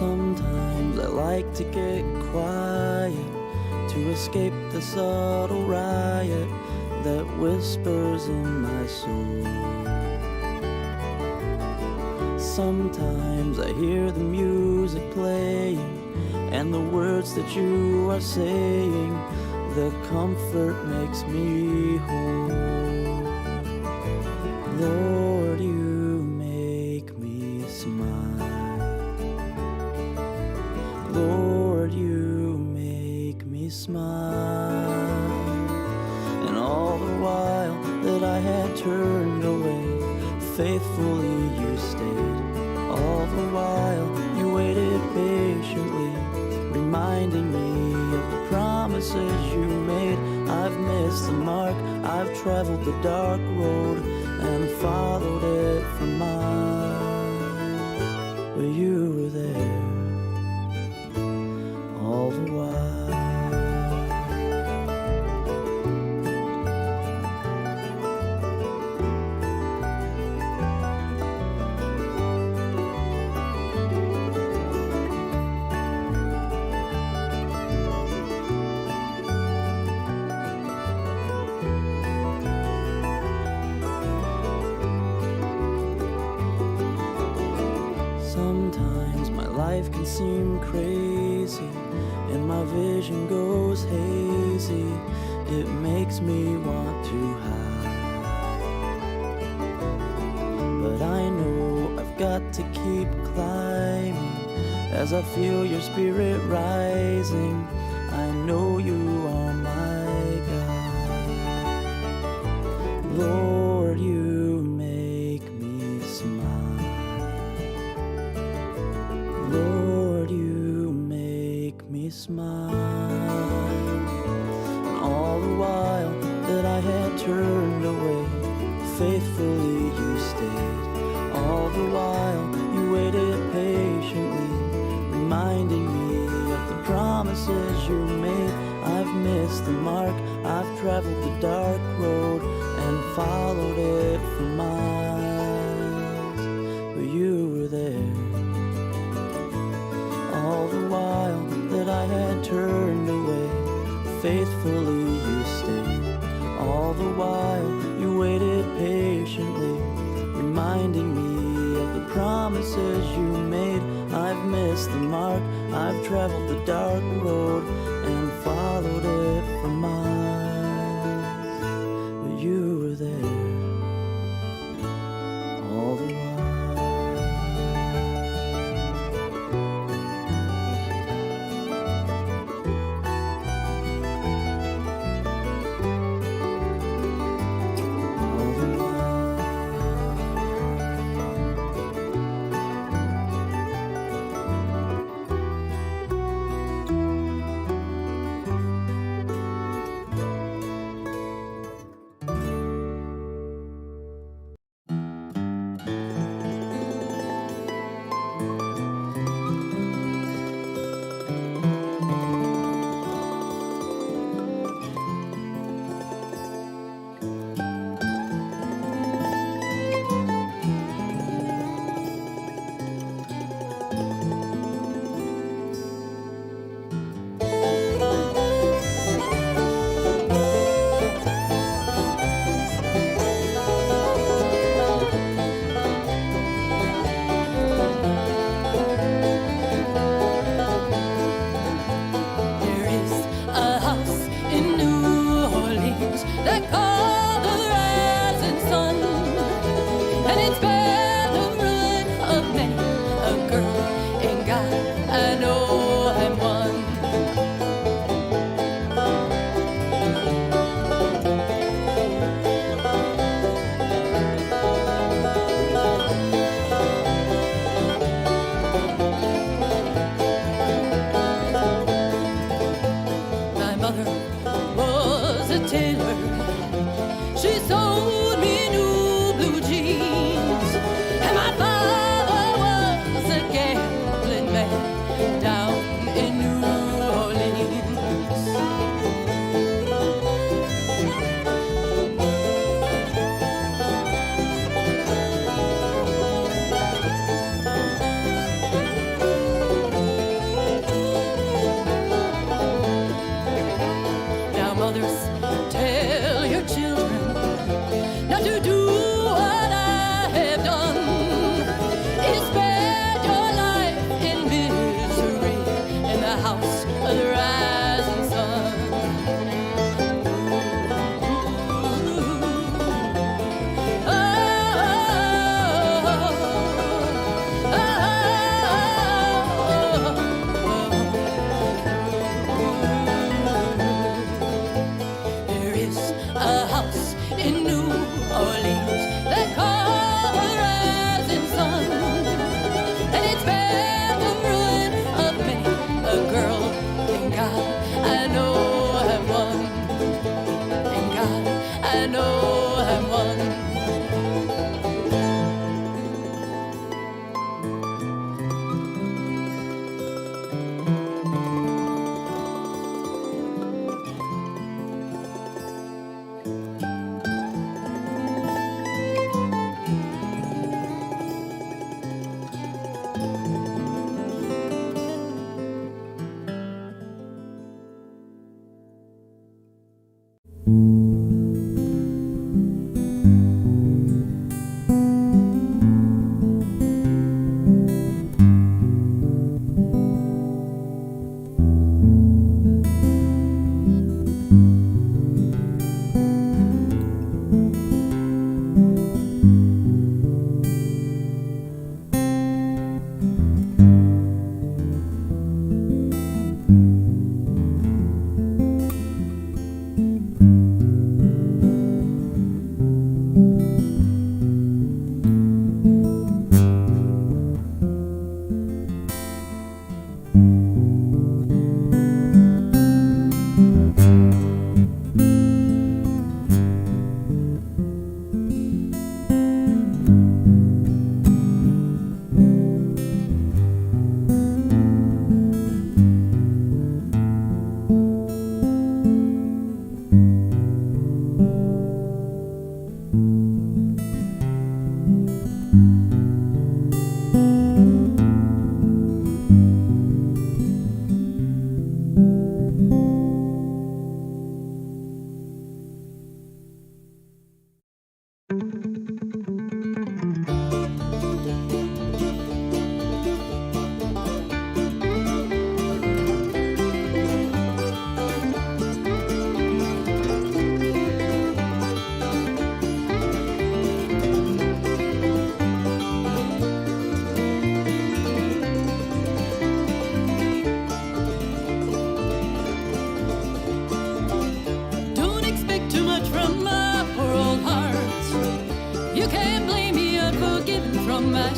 Sometimes I like to get quiet to escape the subtle riot that whispers in my soul. Sometimes I hear the music playing and the words that you are saying. The comfort makes me whole. Lord, you make me smile. Lord, you make me smile. And all the while that I had turned away, faithfully you stayed. All the while you waited patiently, reminding me of the promises you made. I've missed the mark, I've traveled the dark road and followed it for miles, but you were there all the while. Sometimes my life can seem crazy and my vision goes hazy. It makes me want to hide, but I know I've got to keep climbing as I feel your spirit rising. I know you are my God. Lord, you make me smile. Lord, you make me smile. And all the while that I had turned away, faithfully you stayed. All the while you waited patiently, reminding me of the promises you made. I've missed the mark, I've traveled the dark road and followed it for miles, but you were there. All the while that I had turned away, faithfully you stayed. All the while you waited patiently, reminding me of the promises you made. I've missed the mark, I've traveled the dark road and followed it for miles, but you were there all the while.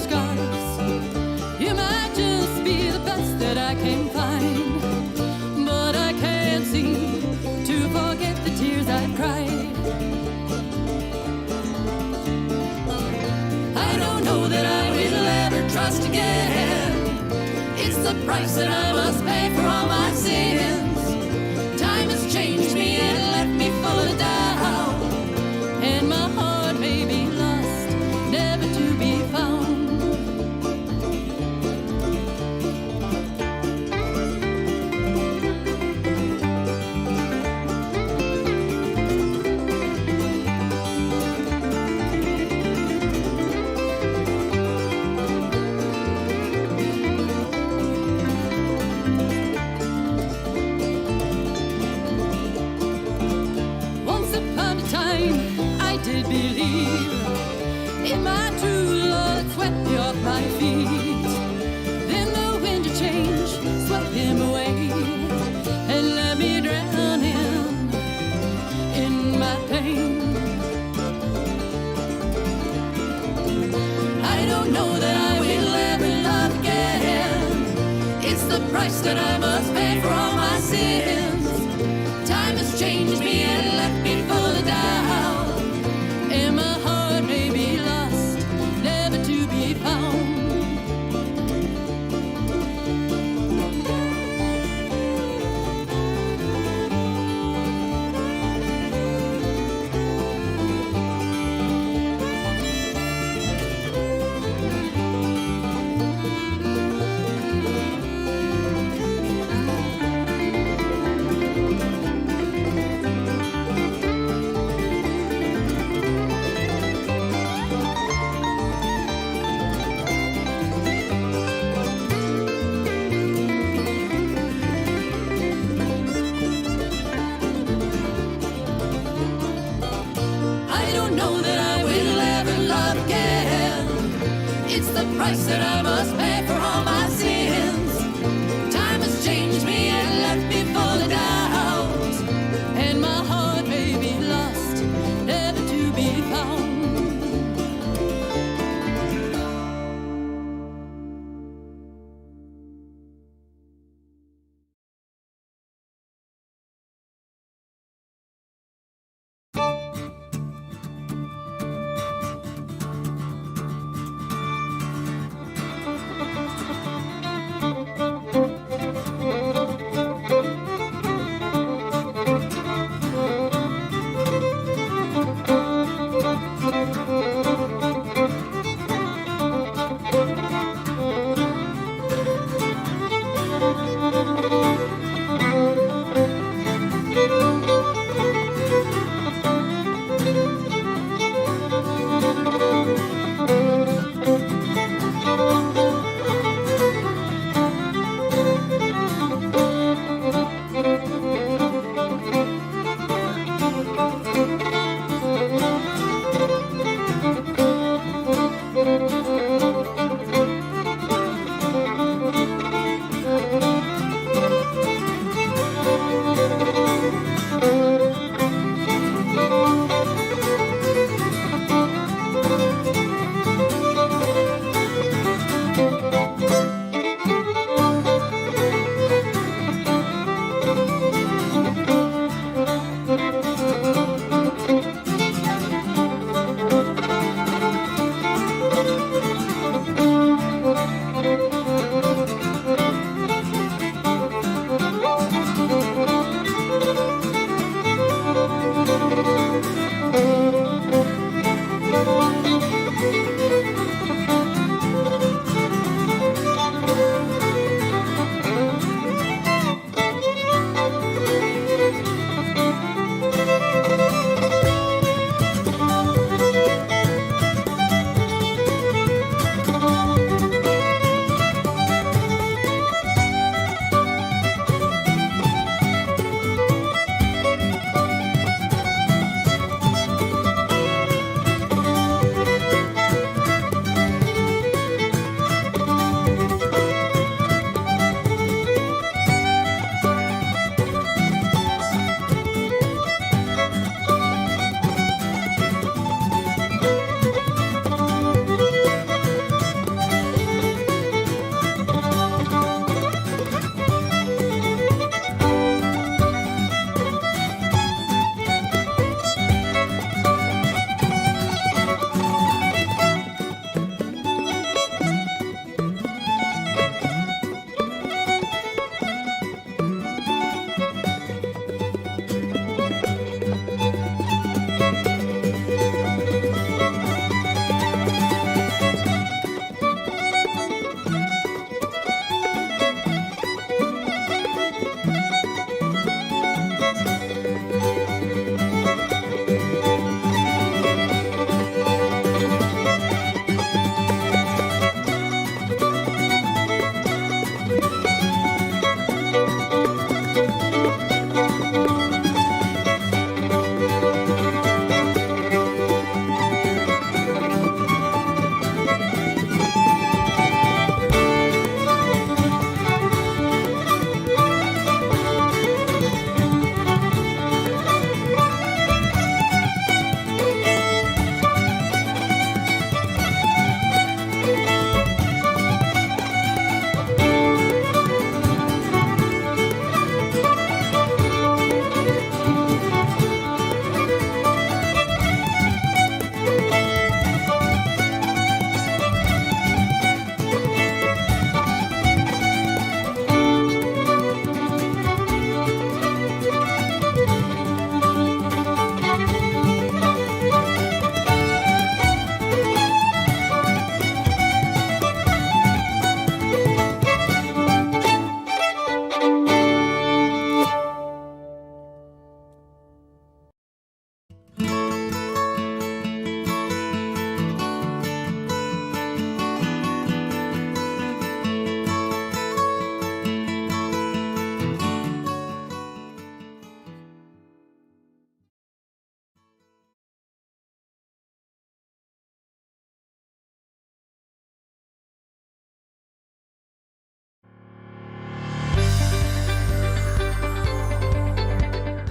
scars. You might just be the best that I can find, but I can't seem to forget the tears I've cried. I don't know that I will ever trust again. It's the price that I must pay for all my sins. Time has changed me and left me full of doubt, and my heart may be lost, never to be found. Did believe in my true love, swept me off my feet. Then the wind of change swept him away and let me drown in my pain. I don't know that I will ever love again. It's the price that I must pay for all my sins. Time has changed me and left me full of doubt, and my heart may be lost, never to be found. It's the price that I must pay for all my sins. Time has changed me and left me full of doubt, and my heart may be lost, never to be found.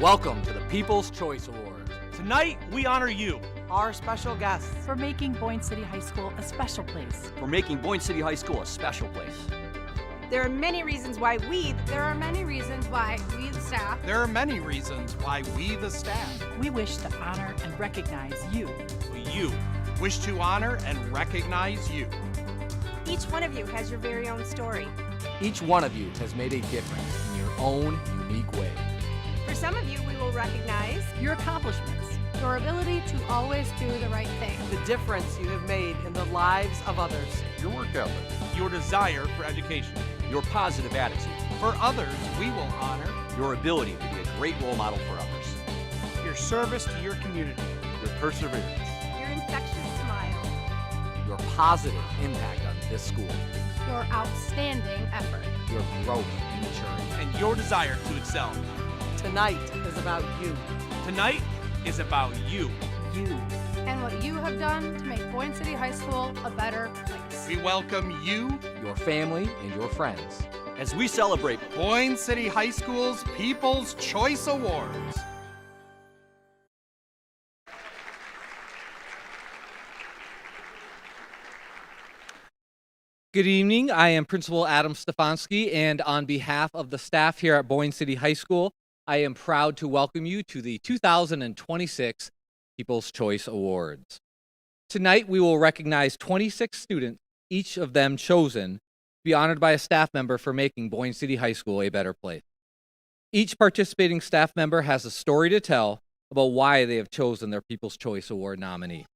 Welcome to the People's Choice Awards. Tonight, we honor you. Our special guests. For making Boyne City High School a special place. For making Boyne City High School a special place. There are many reasons why we, the staff. There are many reasons why we, the staff. We wish to honor and recognize you. You wish to honor and recognize you. Each one of you has your very own story. Each one of you has made a difference in your own unique way. For some of you, we will recognize your accomplishments, your ability to always do the right thing, the difference you have made in the lives of others, your work ethic, your desire for education, your positive attitude. For others, we will honor your ability to be a great role model for others, your service to your community, your perseverance, your infectious smile, your positive impact on this school, your outstanding effort, your growth and maturity, and your desire to excel. Tonight is about you. Tonight is about you. You. And what you have done to make Boyne City High School a better place. We welcome you, your family, and your friends as we celebrate Boyne City High School's People's Choice Awards. Good evening. I am Principal Adam Stefanski, and on behalf of the staff here at Boyne City High School, I am proud to welcome you to the 2026 People's Choice Awards. Tonight, we will recognize 26 students, each of them chosen to be honored by a staff member for making Boyne City High School a better place. Each participating staff member has a story to tell about why they have chosen their People's Choice Award nominee.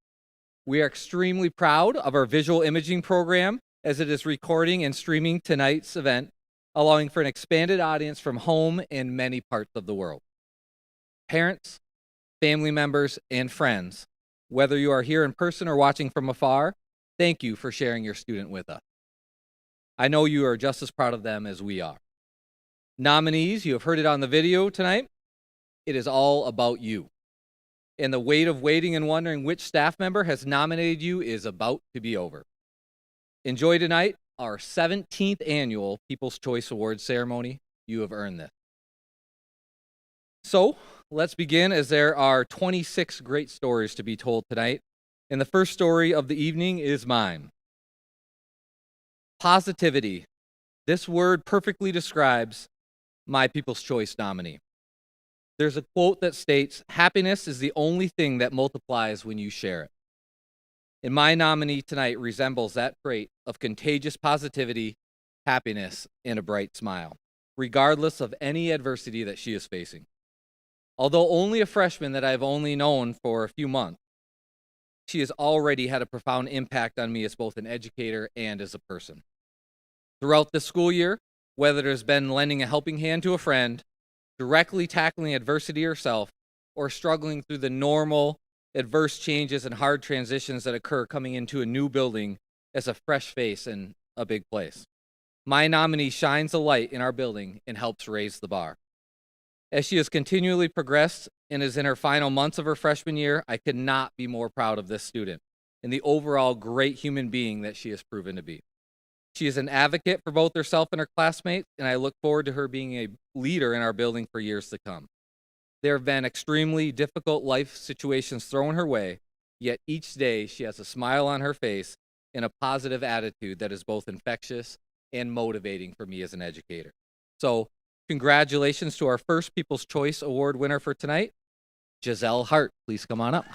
We are extremely proud of our visual imaging program as it is recording and streaming tonight's event, allowing for an expanded audience from home and many parts of the world. Parents, family members, and friends, whether you are here in person or watching from afar, thank you for sharing your student with us. I know you are just as proud of them as we are. Nominees, you have heard it on the video tonight. It is all about you. And the wait of waiting and wondering which staff member has nominated you is about to be over. Enjoy tonight, our 17th annual People's Choice Awards ceremony. You have earned this. So, let's begin, as there are 26 great stories to be told tonight. And the first story of the evening is mine. Positivity. This word perfectly describes my People's Choice nominee. There's a quote that states, "Happiness is the only thing that multiplies when you share it." And my nominee tonight resembles that trait of contagious positivity, happiness, and a bright smile, regardless of any adversity that she is facing. Although only a freshman that I've only known for a few months, she has already had a profound impact on me as both an educator and as a person. Throughout the school year, whether it has been lending a helping hand to a friend, directly tackling adversity herself, or struggling through the normal adverse changes and hard transitions that occur coming into a new building as a fresh face in a big place, my nominee shines a light in our building and helps raise the bar. As she has continually progressed and is in her final months of her freshman year, I could not be more proud of this student and the overall great human being that she has proven to be. She is an advocate for both herself and her classmates, and I look forward to her being a leader in our building for years to come. There have been extremely difficult life situations thrown her way, yet each day she has a smile on her face and a positive attitude that is both infectious and motivating for me as an educator. So, congratulations to our first People's Choice Award winner for tonight, Giselle Hart. Please come on up.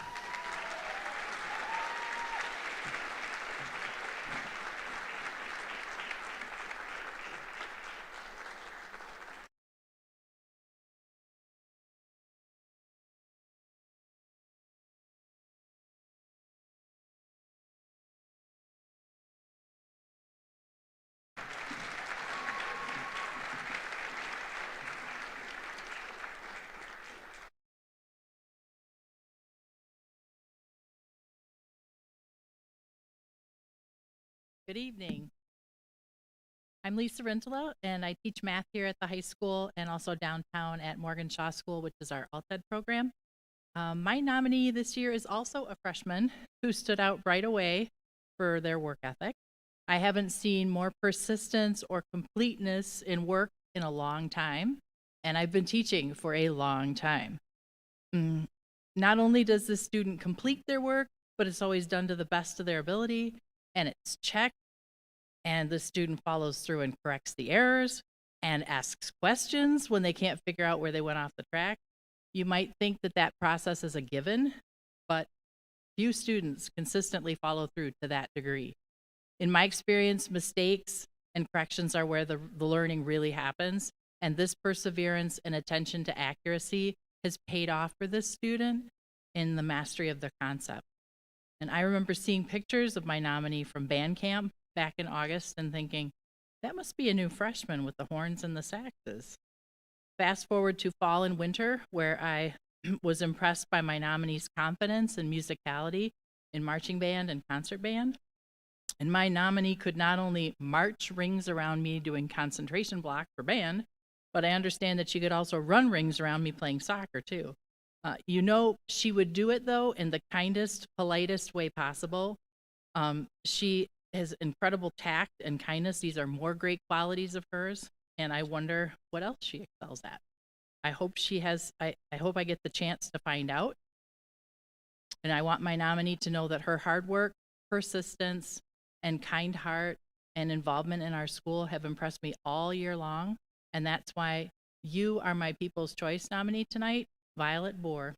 Good evening. I'm Lisa Rintala, and I teach math here at the high school and also downtown at Morgan Shaw School, which is our ALTED program. My nominee this year is also a freshman who stood out right away for their work ethic. I haven't seen more persistence or completeness in work in a long time. and I've been teaching for a long time. Not only does the student complete their work, but it's always done to the best of their ability, and it's checked, and the student follows through and corrects the errors and asks questions when they can't figure out where they went off the track. You might think that that process is a given, but few students consistently follow through to that degree. In my experience, mistakes and corrections are where the learning really happens, and this perseverance and attention to accuracy has paid off for this student in the mastery of their concept. And I remember seeing pictures of my nominee from band camp back in August and thinking, that must be a new freshman with the horns and the saxes. Fast forward to fall and winter, where I was impressed by my nominee's confidence and musicality in marching band and concert band. And my nominee could not only march rings around me doing concentration block for band, but I understand that she could also run rings around me playing soccer too. She would do it though in the kindest, politest way possible. She has incredible tact and kindness. These are more great qualities of hers, and I wonder what else she excels at. I hope I get the chance to find out. And I want my nominee to know that her hard work, persistence, and kind heart and involvement in our school have impressed me all year long. And that's why you are my People's Choice nominee tonight, Violet Bohr.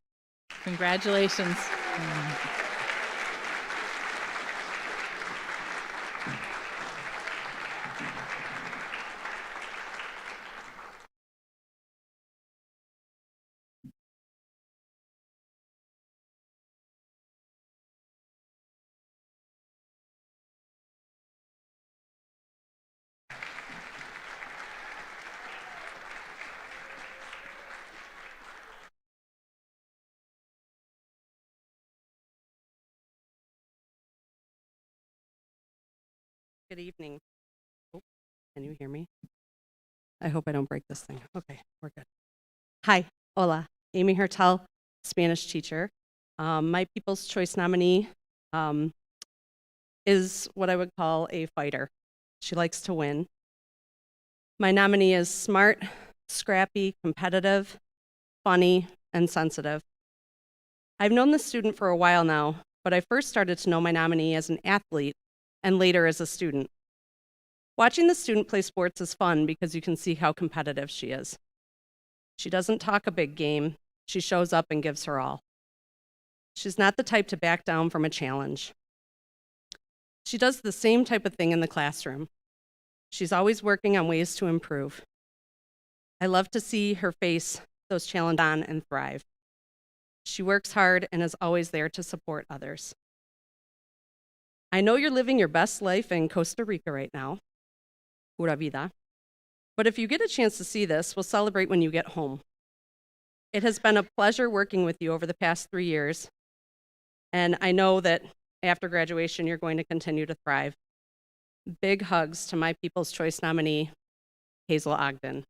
Congratulations. Good evening. Oh, can you hear me? I hope I don't break this thing. Okay, we're good. Hi, hola. Amy Hertel, Spanish teacher. My People's Choice nominee is what I would call a fighter. She likes to win. My nominee is smart, scrappy, competitive, funny, and sensitive. I've known this student for a while now, but I first started to know my nominee as an athlete and later as a student. Watching the student play sports is fun because you can see how competitive she is. She doesn't talk a big game. She shows up and gives her all. She's not the type to back down from a challenge. She does the same type of thing in the classroom. She's always working on ways to improve. I love to see her face those challenges on and thrive. She works hard and is always there to support others. I know you're living your best life in Costa Rica right now, pura vida, but if you get a chance to see this, we'll celebrate when you get home. It has been a pleasure working with you over the past 3 years, and I know that after graduation, you're going to continue to thrive. Big hugs to my People's Choice nominee, Hazel Ogden.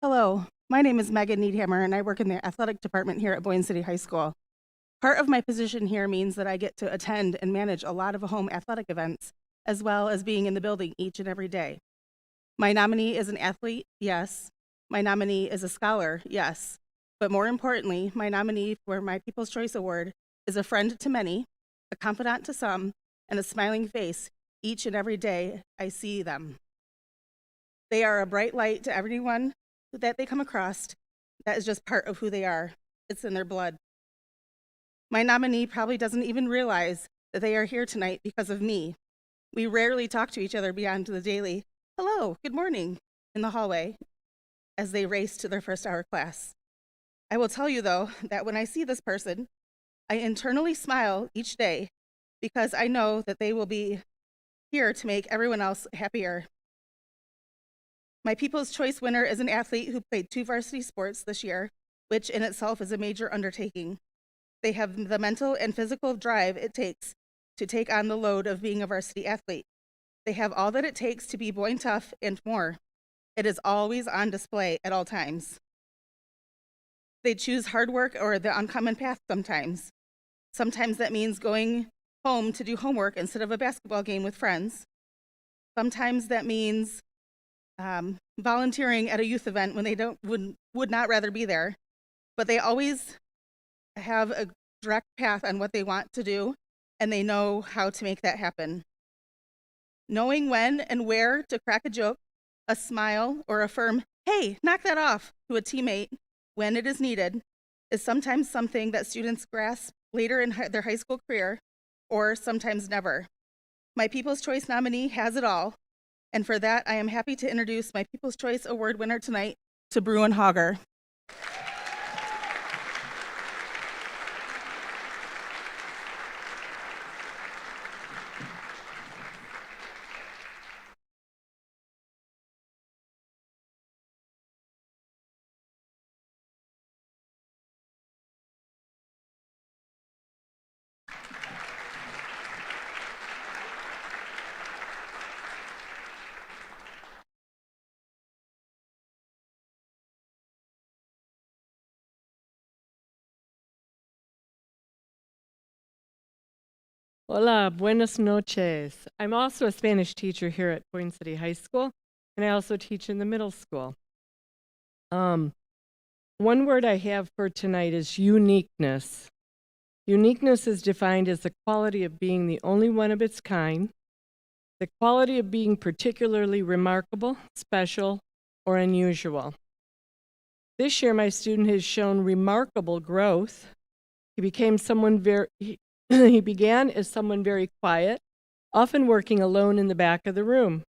Hello, my name is Megan Needhammer, and I work in the athletic department here at Boyne City High School. Part of my position here means that I get to attend and manage a lot of home athletic events, as well as being in the building each and every day. My nominee is an athlete, yes. My nominee is a scholar, yes. But more importantly, my nominee for my People's Choice Award is a friend to many, a confidant to some, and a smiling face each and every day I see them. They are a bright light to everyone that they come across. That is just part of who they are. It's in their blood. My nominee probably doesn't even realize that they are here tonight because of me. We rarely talk to each other beyond the daily, hello, good morning, in the hallway as they race to their first hour class. I will tell you though, that when I see this person, I internally smile each day because I know that they will be here to make everyone else happier. My People's Choice winner is an athlete who played 2 varsity sports this year, which in itself is a major undertaking. They have the mental and physical drive it takes to take on the load of being a varsity athlete. They have all that it takes to be boy tough and more. It is always on display at all times. They choose hard work or the uncommon path sometimes. Sometimes that means going home to do homework instead of a basketball game with friends. Sometimes that means volunteering at a youth event when they would not rather be there. But they always have a direct path on what they want to do, and they know how to make that happen. Knowing when and where to crack a joke, a smile, or a firm, "Hey, knock that off," to a teammate when it is needed is sometimes something that students grasp later in their high school career, or sometimes never. My People's Choice nominee has it all, and for that, I am happy to introduce my People's Choice Award winner tonight to Bruin Hauger. Hola, buenas noches. I'm also a Spanish teacher here at Boyne City High School, and I also teach in the middle school. One word I have for tonight is uniqueness. Uniqueness is defined as the quality of being the only one of its kind, the quality of being particularly remarkable, special, or unusual. This year, my student has shown remarkable growth. He began as someone very quiet, often working alone in the back of the room.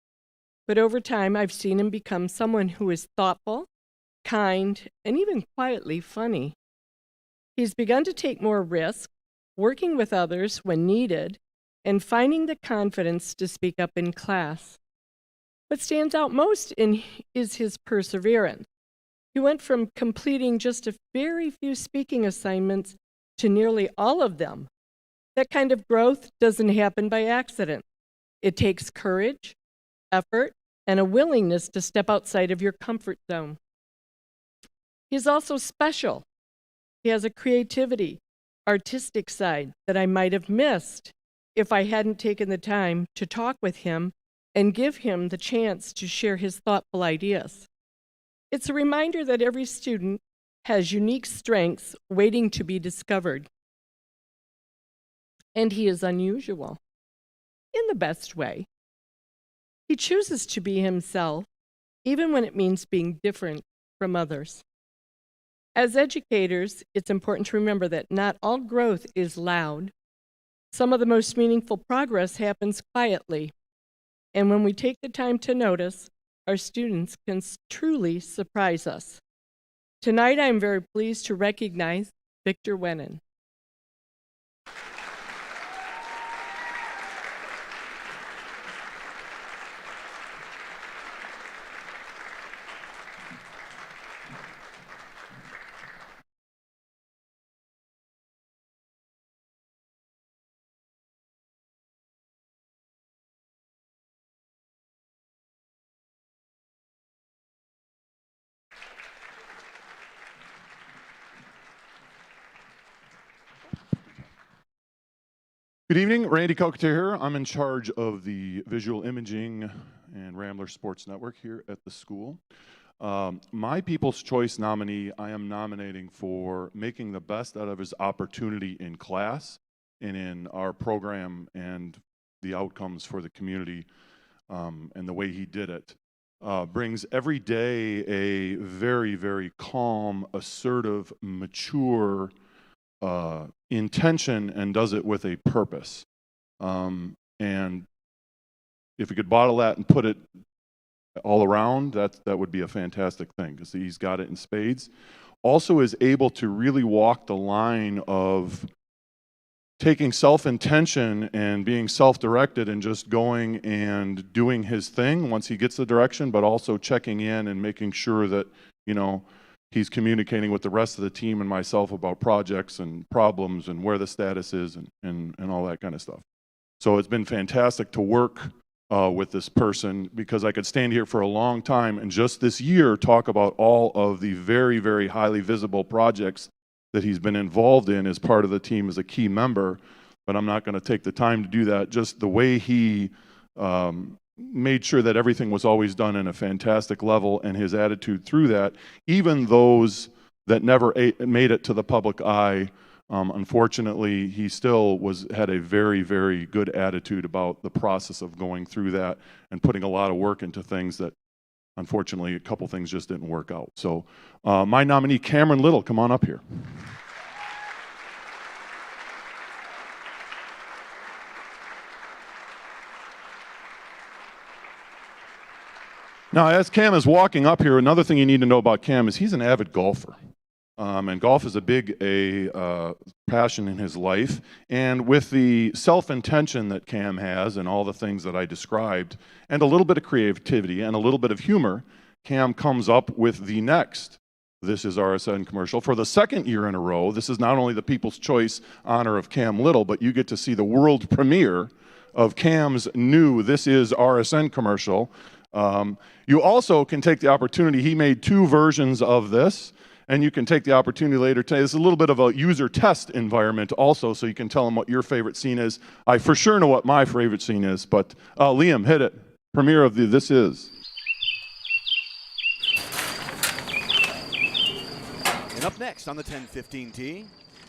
But over time, I've seen him become someone who is thoughtful, kind, and even quietly funny. He's begun to take more risks, working with others when needed, and finding the confidence to speak up in class. What stands out most is his perseverance. He went from completing just a very few speaking assignments to nearly all of them. That kind of growth doesn't happen by accident. It takes courage, effort, and a willingness to step outside of your comfort zone. He's also special. He has a creativity, artistic side that I might have missed if I hadn't taken the time to talk with him and give him the chance to share his thoughtful ideas. It's a reminder that every student has unique strengths waiting to be discovered. And he is unusual, in the best way. He chooses to be himself, even when it means being different from others. As educators, it's important to remember that not all growth is loud. Some of the most meaningful progress happens quietly. And when we take the time to notice, our students can truly surprise us. Tonight, I am very pleased to recognize Victor Wenin. Good evening, Randy Cocateur here. I'm in charge of the visual imaging and Rambler Sports Network here at the school. My People's Choice nominee, I am nominating for making the best out of his opportunity in class and in our program and the outcomes for the community and the way he did it. Brings every day a very, very calm, assertive, mature intention and does it with a purpose. And if we could bottle that and put it all around, that would be a fantastic thing because he's got it in spades. Also is able to really walk the line of taking self-intention and being self-directed and just going and doing his thing once he gets the direction, but also checking in and making sure that, you know, he's communicating with the rest of the team and myself about projects and problems and where the status is and all that kind of stuff. So it's been fantastic to work with this person, because I could stand here for a long time and just this year talk about all of the very, very highly visible projects that he's been involved in as part of the team as a key member, but I'm not going to take the time to do that. Just the way he made sure that everything was always done in a fantastic level, and his attitude through that, even those that never made it to the public eye, unfortunately, he still had a very, very good attitude about the process of going through that and putting a lot of work into things that, unfortunately, a couple things just didn't work out. So my nominee, Cameron Little, come on up here. Now, as Cam is walking up here, another thing you need to know about Cam is he's an avid golfer. And golf is a big passion in his life. And with the self-intention that Cam has and all the things that I described, and a little bit of creativity and a little bit of humor, Cam comes up with the next This Is RSN commercial. For the second year in a row, this is not only the People's Choice honor of Cam Little, but you get to see the world premiere of Cam's new This Is RSN commercial. You also can take the opportunity, he made 2 versions of this, and you can take the opportunity later today. It's a little bit of a user test environment also, so you can tell them what your favorite scene is. I for sure know what my favorite scene is, but Liam, hit it. Premiere of the This Is. And up next on the 10:15 tee,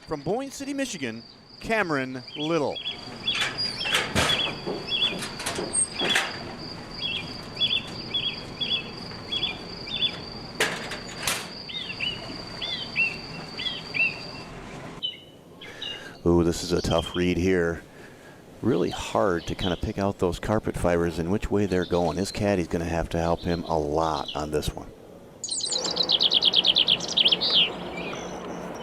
from Boyne City, Michigan, Cameron Little. Ooh, this is a tough read here. Really hard to kind of pick out those carpet fibers and which way they're going. His caddy's going to have to help him a lot on this one.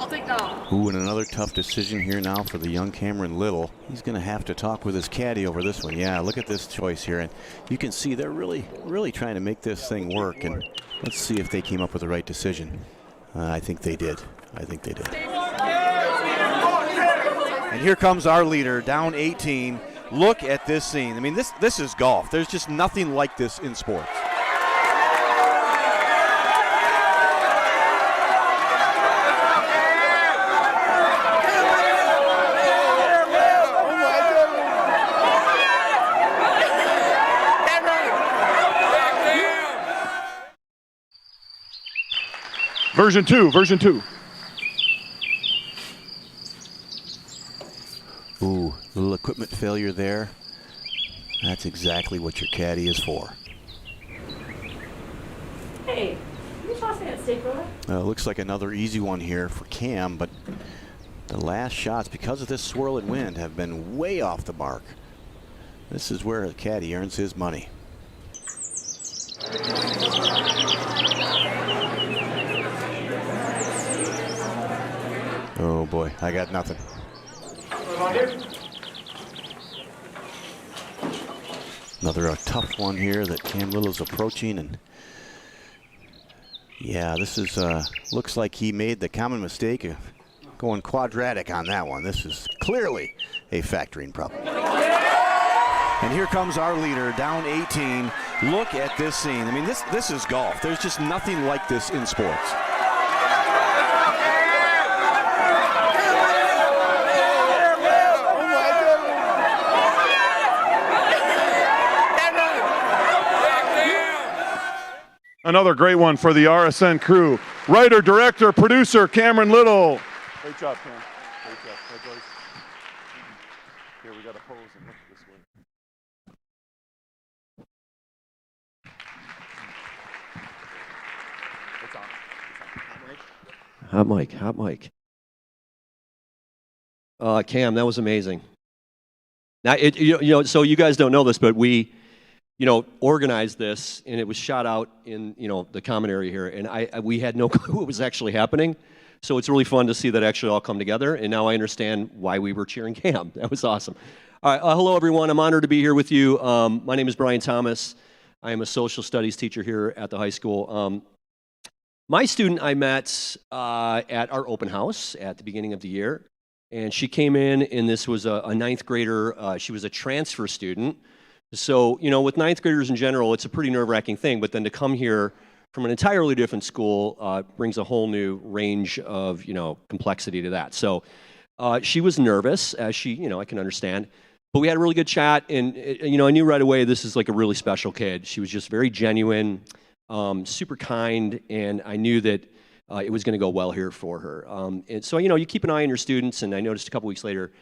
I'll take that. Ooh, and another tough decision here now for the young Cameron Little. He's going to have to talk with his caddy over this one. Yeah, look at this choice here. And you can see they're really trying to make this thing work. And let's see if they came up with the right decision. I think they did. And here comes our leader, down 18. Look at this scene. I mean, this is golf. There's just nothing like this in sports. Version 2. Ooh, little equipment failure there. That's exactly what your caddy is for. Hey, can you toss me that steak roller? Looks like another easy one here for Cam, but the last shots, because of this swirling wind, have been way off the mark. This is where the caddy earns his money. Oh boy, I got nothing. Another tough one here that Cam Little's approaching, and yeah, this is looks like he made the common mistake of going quadratic on that one. This is clearly a factoring problem. And here comes our leader, down 18. Look at this scene. I mean, this is golf. There's just nothing like this in sports. Another great one for the RSN crew. Writer, director, producer, Cameron Little. Great job, Cam. Great job. Congratulations. Here, we got to pose and look this way. It's on. Hot mic. Cam, that was amazing. Now, so you guys don't know this, but we, organized this, and it was shot out in, the common area here, and we had no clue what was actually happening. So it's really fun to see that actually all come together, and now I understand why we were cheering Cam. That was awesome. All right, hello everyone. I'm honored to be here with you. My name is Brian Thomas. I am a social studies teacher here at the high school. My student I met at our open house at the beginning of the year, and she came in, and this was a ninth grader. She was a transfer student. So, with ninth graders in general, it's a pretty nerve-wracking thing, but then to come here from an entirely different school brings a whole new range of, complexity to that. So she was nervous, as she, I can understand, but we had a really good chat, and, I knew right away this is like a really special kid. She was just very genuine, super kind, and I knew that it was going to go well here for her. And so, you keep an eye on your students, and I noticed a couple weeks later,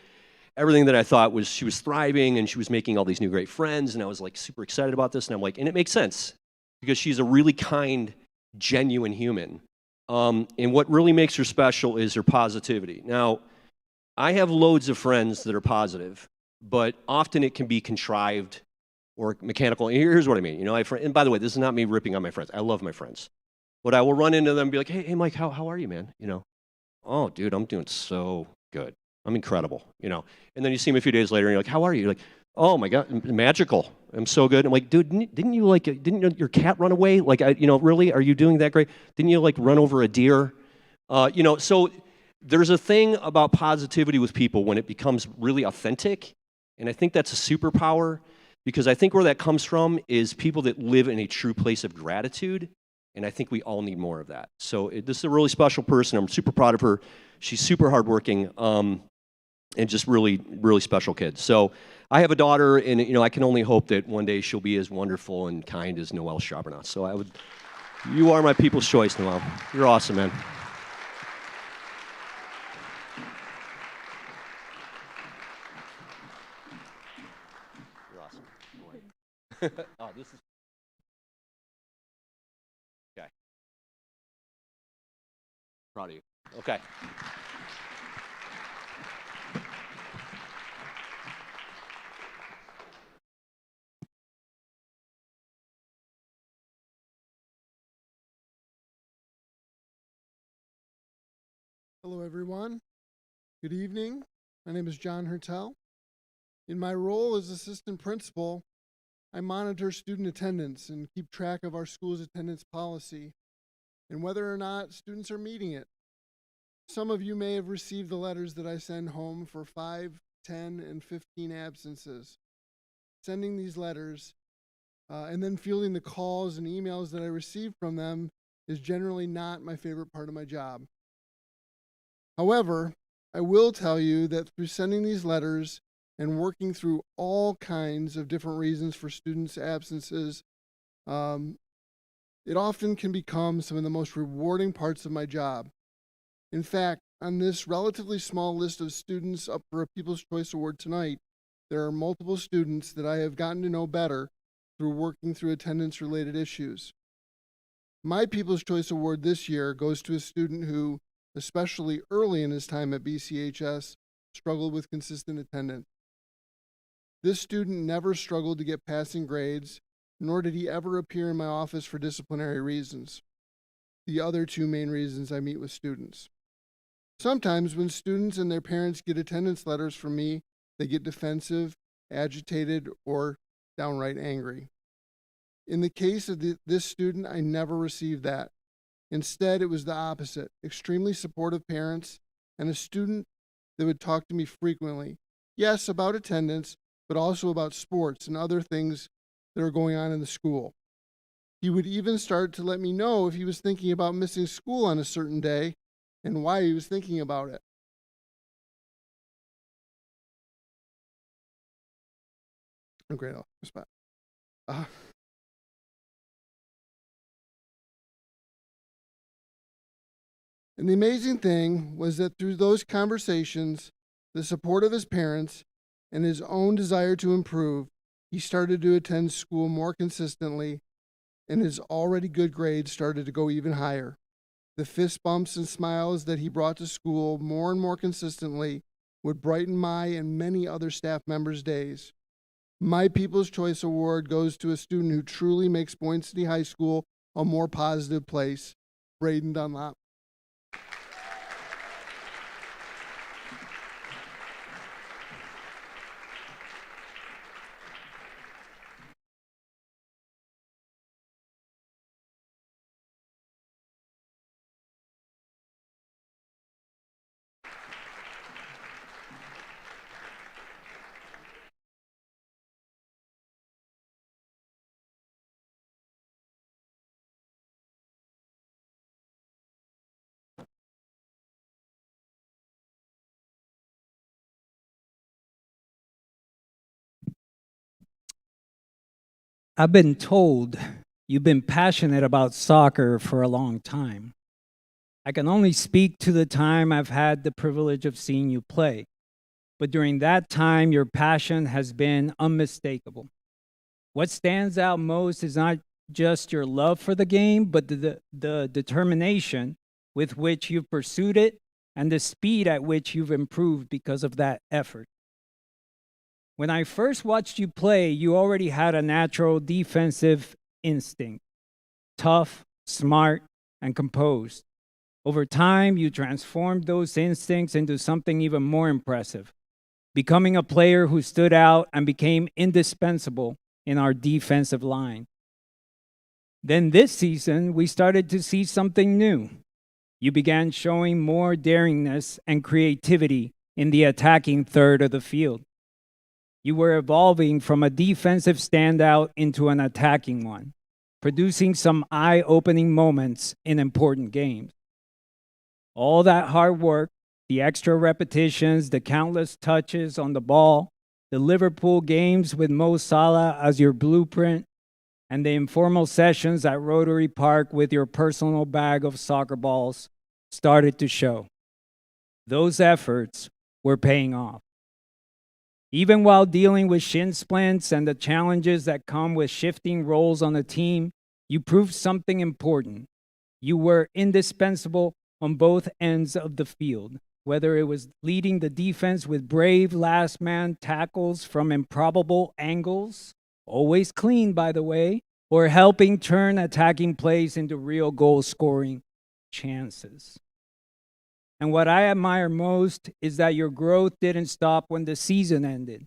everything that I thought was she was thriving and she was making all these new great friends, and I was like super excited about this, and I'm like, and it makes sense because she's a really kind, genuine human. And what really makes her special is her positivity. Now, I have loads of friends that are positive, but often it can be contrived or mechanical. And here's what I mean. And by the way, this is not me ripping on my friends. I love my friends. But I will run into them and be like, hey Mike, how are you, man? Oh, dude, I'm doing so good. I'm incredible, And then you see him a few days later, and you're like, how are you? You're like, oh my God, magical. I'm so good. I'm like, dude, didn't your cat run away? Like, really? Are you doing that great? Didn't you run over a deer? So there's a thing about positivity with people when it becomes really authentic, and I think that's a superpower, because I think where that comes from is people that live in a true place of gratitude, and I think we all need more of that. So this is a really special person. I'm super proud of her. She's super hardworking. And just really, really special kid. So I have a daughter, and I can only hope that one day she'll be as wonderful and kind as Noelle Charbonnet. So you are my people's choice, Noelle. You're awesome, man. You're awesome. Oh, this is okay. Proud of you. Okay. Hello, everyone. Good evening. My name is John Hertel. In my role as assistant principal, I monitor student attendance and keep track of our school's attendance policy and whether or not students are meeting it. Some of you may have received the letters that I send home for 5, 10, and 15 absences. Sending these letters and then fielding the calls and emails that I receive from them is generally not my favorite part of my job. However, I will tell you that through sending these letters and working through all kinds of different reasons for students' absences, it often can become some of the most rewarding parts of my job. In fact, on this relatively small list of students up for a People's Choice Award tonight, there are multiple students that I have gotten to know better through working through attendance-related issues. My People's Choice Award this year goes to a student who, especially early in his time at BCHS, struggled with consistent attendance. This student never struggled to get passing grades, nor did he ever appear in my office for disciplinary reasons, the other two main reasons I meet with students. Sometimes when students and their parents get attendance letters from me, they get defensive, agitated, or downright angry. In the case of this student, I never received that. Instead, it was the opposite, extremely supportive parents and a student that would talk to me frequently. Yes, about attendance, but also about sports and other things that are going on in the school. He would even start to let me know if he was thinking about missing school on a certain day and why he was thinking about it. Oh, great, I'll spot. And the amazing thing was that through those conversations, the support of his parents, and his own desire to improve, he started to attend school more consistently, and his already good grades started to go even higher. The fist bumps and smiles that he brought to school more and more consistently would brighten my and many other staff members' days. My People's Choice Award goes to a student who truly makes Boyne City High School a more positive place, Braden Dunlop. I've been told you've been passionate about soccer for a long time. I can only speak to the time I've had the privilege of seeing you play. But during that time, your passion has been unmistakable. What stands out most is not just your love for the game, but the determination with which you've pursued it and the speed at which you've improved because of that effort. When I first watched you play, you already had a natural defensive instinct, tough, smart, and composed. Over time, you transformed those instincts into something even more impressive, becoming a player who stood out and became indispensable in our defensive line. Then this season, we started to see something new. You began showing more daringness and creativity in the attacking third of the field. You were evolving from a defensive standout into an attacking one, producing some eye-opening moments in important games. All that hard work, the extra repetitions, the countless touches on the ball, the Liverpool games with Mo Salah as your blueprint, and the informal sessions at Rotary Park with your personal bag of soccer balls started to show. Those efforts were paying off. Even while dealing with shin splints and the challenges that come with shifting roles on the team, you proved something important. You were indispensable on both ends of the field, whether it was leading the defense with brave last-man tackles from improbable angles, always clean, by the way, or helping turn attacking plays into real goal-scoring chances. And what I admire most is that your growth didn't stop when the season ended.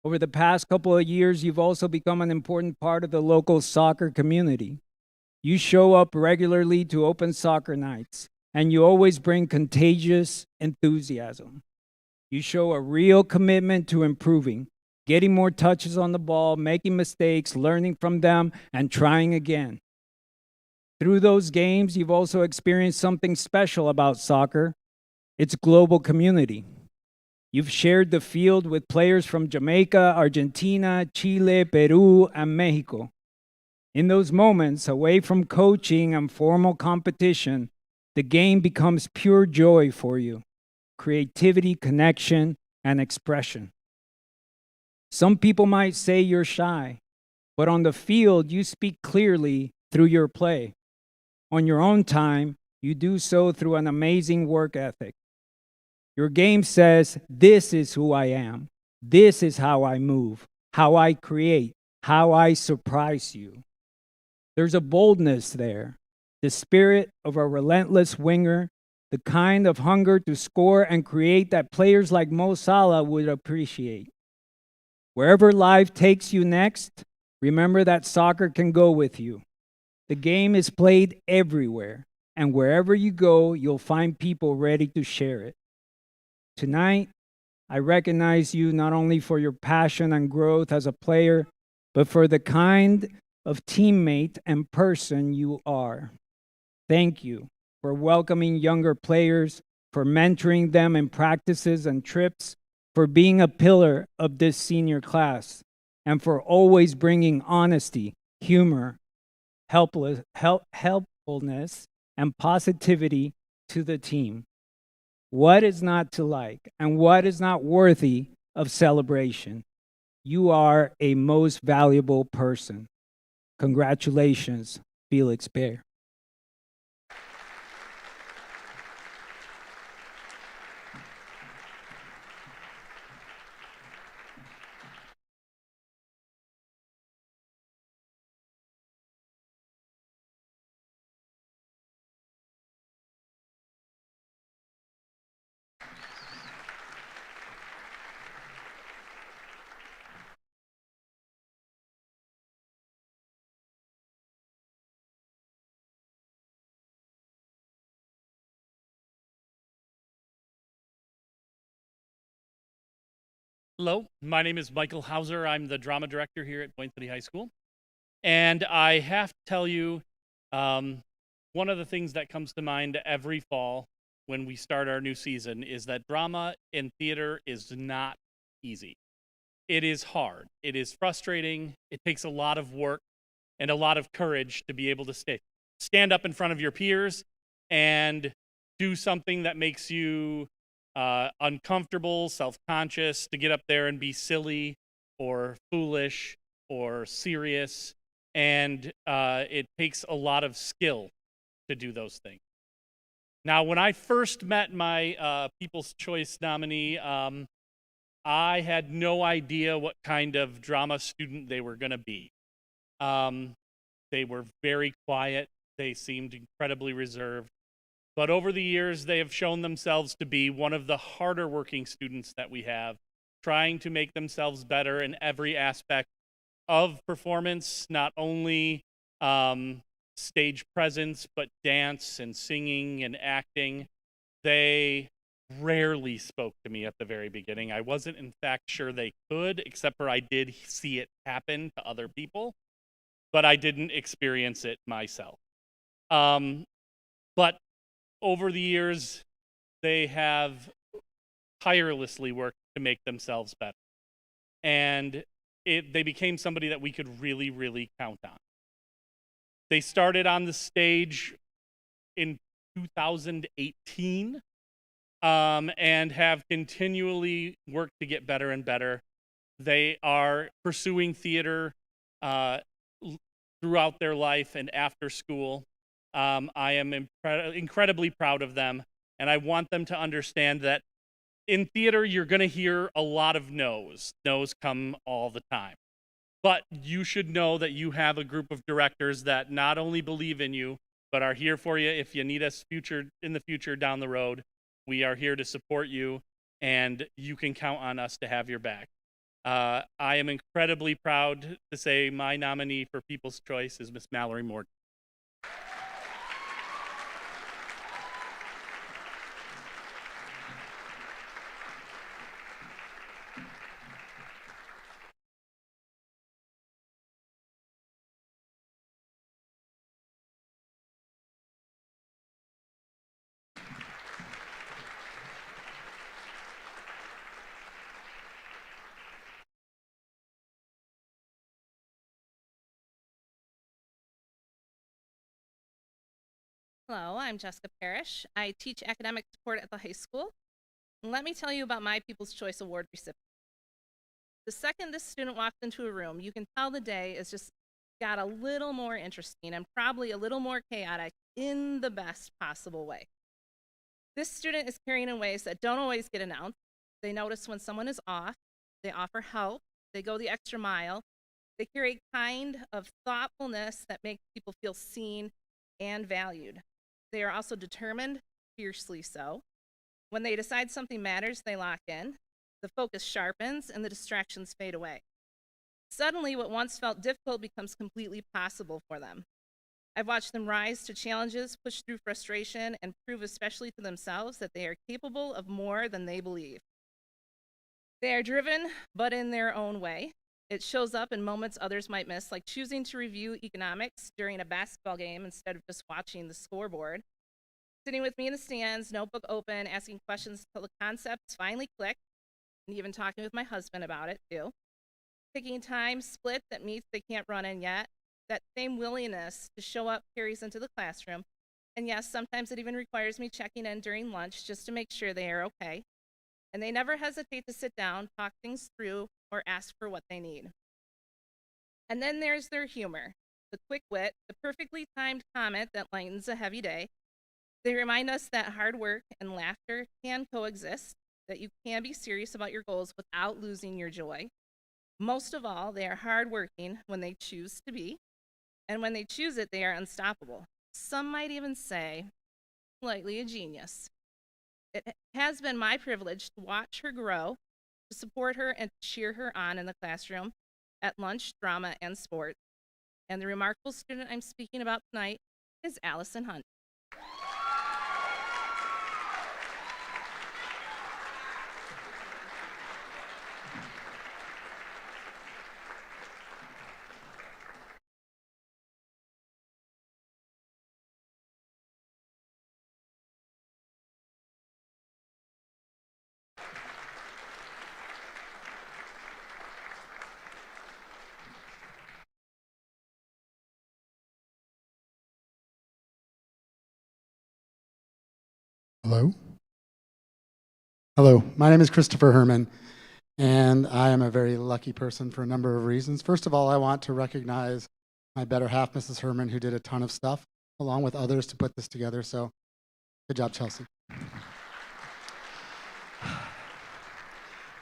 Over the past couple of years, you've also become an important part of the local soccer community. You show up regularly to open soccer nights, and you always bring contagious enthusiasm. You show a real commitment to improving, getting more touches on the ball, making mistakes, learning from them, and trying again. Through those games, you've also experienced something special about soccer. It's global community. You've shared the field with players from Jamaica, Argentina, Chile, Peru, and Mexico. In those moments, away from coaching and formal competition, the game becomes pure joy for you. Creativity, connection, and expression. Some people might say you're shy, but on the field, you speak clearly through your play. On your own time, you do so through an amazing work ethic. Your game says, this is who I am. This is how I move, how I create, how I surprise you. There's a boldness there, the spirit of a relentless winger, the kind of hunger to score and create that players like Mo Salah would appreciate. Wherever life takes you next, remember that soccer can go with you. The game is played everywhere, and wherever you go, you'll find people ready to share it. Tonight, I recognize you not only for your passion and growth as a player, but for the kind of teammate and person you are. Thank you for welcoming younger players, for mentoring them in practices and trips, for being a pillar of this senior class, and for always bringing honesty, humor, helpfulness, and positivity to the team. What is not to like, and what is not worthy of celebration? You are a most valuable person. Congratulations, Felix Bear. Hello, my name is Michael Hauser. I'm the drama director here at Boyne City High School. And I have to tell you, one of the things that comes to mind every fall when we start our new season is that drama in theater is not easy. It is hard. It is frustrating. It takes a lot of work and a lot of courage to be able to stand up in front of your peers and do something that makes you uncomfortable, self-conscious, to get up there and be silly or foolish or serious. And it takes a lot of skill to do those things. Now, when I first met my People's Choice nominee, I had no idea what kind of drama student they were going to be. They were very quiet. They seemed incredibly reserved. But over the years, they have shown themselves to be one of the harder working students that we have, trying to make themselves better in every aspect of performance, not only stage presence, but dance and singing and acting. They rarely spoke to me at the very beginning. I wasn't, in fact, sure they could, except for I did see it happen to other people, but I didn't experience it myself. But over the years, they have tirelessly worked to make themselves better. And they became somebody that we could really, really count on. They started on the stage in 2018 and have continually worked to get better and better. They are pursuing theater throughout their life and after school. I am incredibly proud of them, and I want them to understand that in theater, you're going to hear a lot of no's. No's come all the time. But you should know that you have a group of directors that not only believe in you, but are here for you if you need us in the future down the road. We are here to support you, and you can count on us to have your back. I am incredibly proud to say my nominee for People's Choice is Miss Mallory Morgan. Hello, I'm Jessica Parrish. I teach academic support at the high school. And let me tell you about my People's Choice Award recipient. The second this student walked into a room, you can tell the day is just got a little more interesting and probably a little more chaotic in the best possible way. This student is caring in ways that don't always get announced. They notice when someone is off, they offer help, they go the extra mile, they carry a kind of thoughtfulness that makes people feel seen and valued. They are also determined, fiercely so. When they decide something matters, they lock in. The focus sharpens and the distractions fade away. Suddenly, what once felt difficult becomes completely possible for them. I've watched them rise to challenges, push through frustration, and prove especially to themselves that they are capable of more than they believe. They are driven, but in their own way. It shows up in moments others might miss, like choosing to review economics during a basketball game instead of just watching the scoreboard. Sitting with me in the stands, notebook open, asking questions until the concepts finally click, and even talking with my husband about it too. Taking time split that meets they can't run in yet. That same willingness to show up carries into the classroom. And yes, sometimes it even requires me checking in during lunch just to make sure they are okay. And they never hesitate to sit down, talk things through, or ask for what they need. And then there's their humor, the quick wit, the perfectly timed comment that lightens a heavy day. They remind us that hard work and laughter can coexist, that you can be serious about your goals without losing your joy. Most of all, they are hardworking when they choose to be, and when they choose it, they are unstoppable. Some might even say, slightly a genius. It has been my privilege to watch her grow, to support her and to cheer her on in the classroom, at lunch, drama, and sport. And the remarkable student I'm speaking about tonight is Allison Hunt. Hello? Hello, my name is Christopher Herman, and I am a very lucky person for a number of reasons. First of all, I want to recognize my better half, Mrs. Herman, who did a ton of stuff, along with others, to put this together, so good job, Chelsea.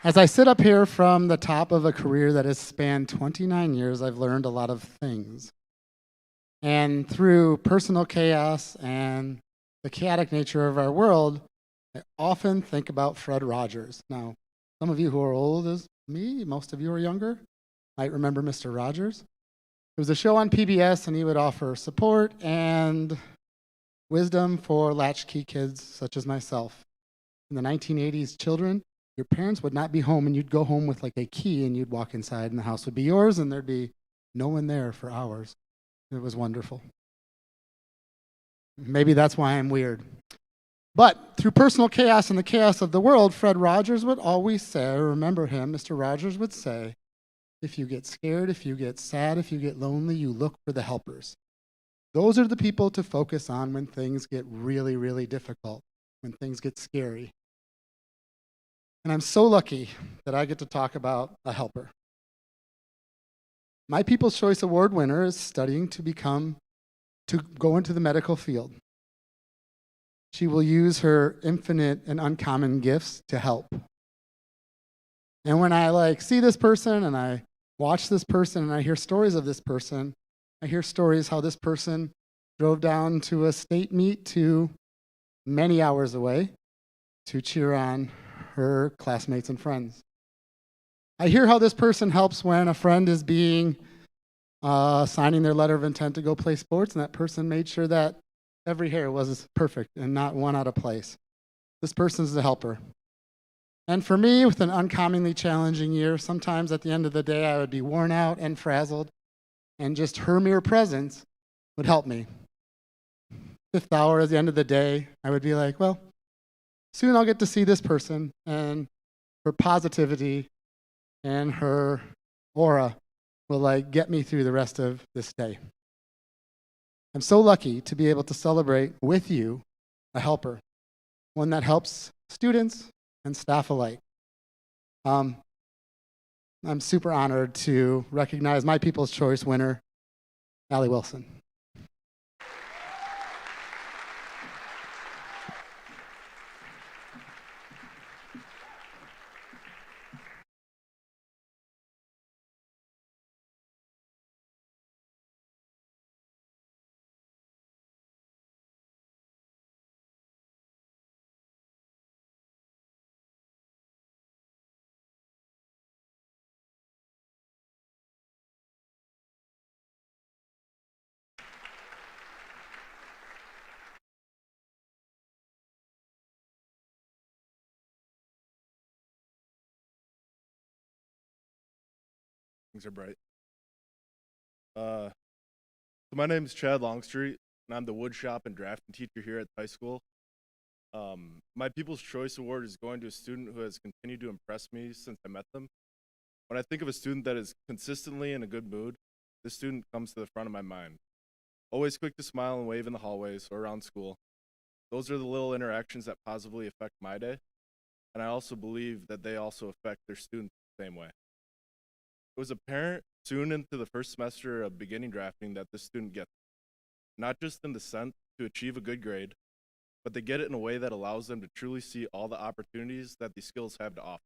As I sit up here from the top of a career that has spanned 29 years, I've learned a lot of things. And through personal chaos and the chaotic nature of our world, I often think about Fred Rogers. Now, some of you who are old as me, most of you are younger, might remember Mr. Rogers. It was a show on PBS, and he would offer support and wisdom for latchkey kids such as myself. In the 1980s, children, your parents would not be home, and you'd go home with like a key, and you'd walk inside, and the house would be yours, and there'd be no one there for hours. It was wonderful. Maybe that's why I'm weird. But through personal chaos and the chaos of the world, Fred Rogers would always say, I remember him, Mr. Rogers would say, if you get scared, if you get sad, if you get lonely, you look for the helpers. Those are the people to focus on when things get really, really difficult, when things get scary. And I'm so lucky that I get to talk about a helper. My People's Choice Award winner is studying to go into the medical field. She will use her infinite and uncommon gifts to help. And when I see this person and I watch this person and I hear stories of this person, I hear stories how this person drove down to a state meet to many hours away to cheer on her classmates and friends. I hear how this person helps when a friend is signing their letter of intent to go play sports, and that person made sure that every hair was perfect and not one out of place. This person's the helper. And for me, with an uncommonly challenging year, sometimes at the end of the day, I would be worn out and frazzled, and just her mere presence would help me. Fifth hour, at the end of the day, I would be like, well, soon I'll get to see this person, and her positivity and her aura will get me through the rest of this day. I'm so lucky to be able to celebrate with you a helper, one that helps students and staff alike. I'm super honored to recognize my People's Choice winner, Allie Wilson. Things are bright. So my name is Chad Longstreet, and I'm the wood shop and drafting teacher here at the high school. My People's Choice Award is going to a student who has continued to impress me since I met them. When I think of a student that is consistently in a good mood, this student comes to the front of my mind. Always quick to smile and wave in the hallways or around school. Those are the little interactions that positively affect my day, and I also believe that they also affect their students the same way. It was apparent soon into the first semester of beginning drafting that this student gets it, not just in the sense to achieve a good grade, but they get it in a way that allows them to truly see all the opportunities that these skills have to offer.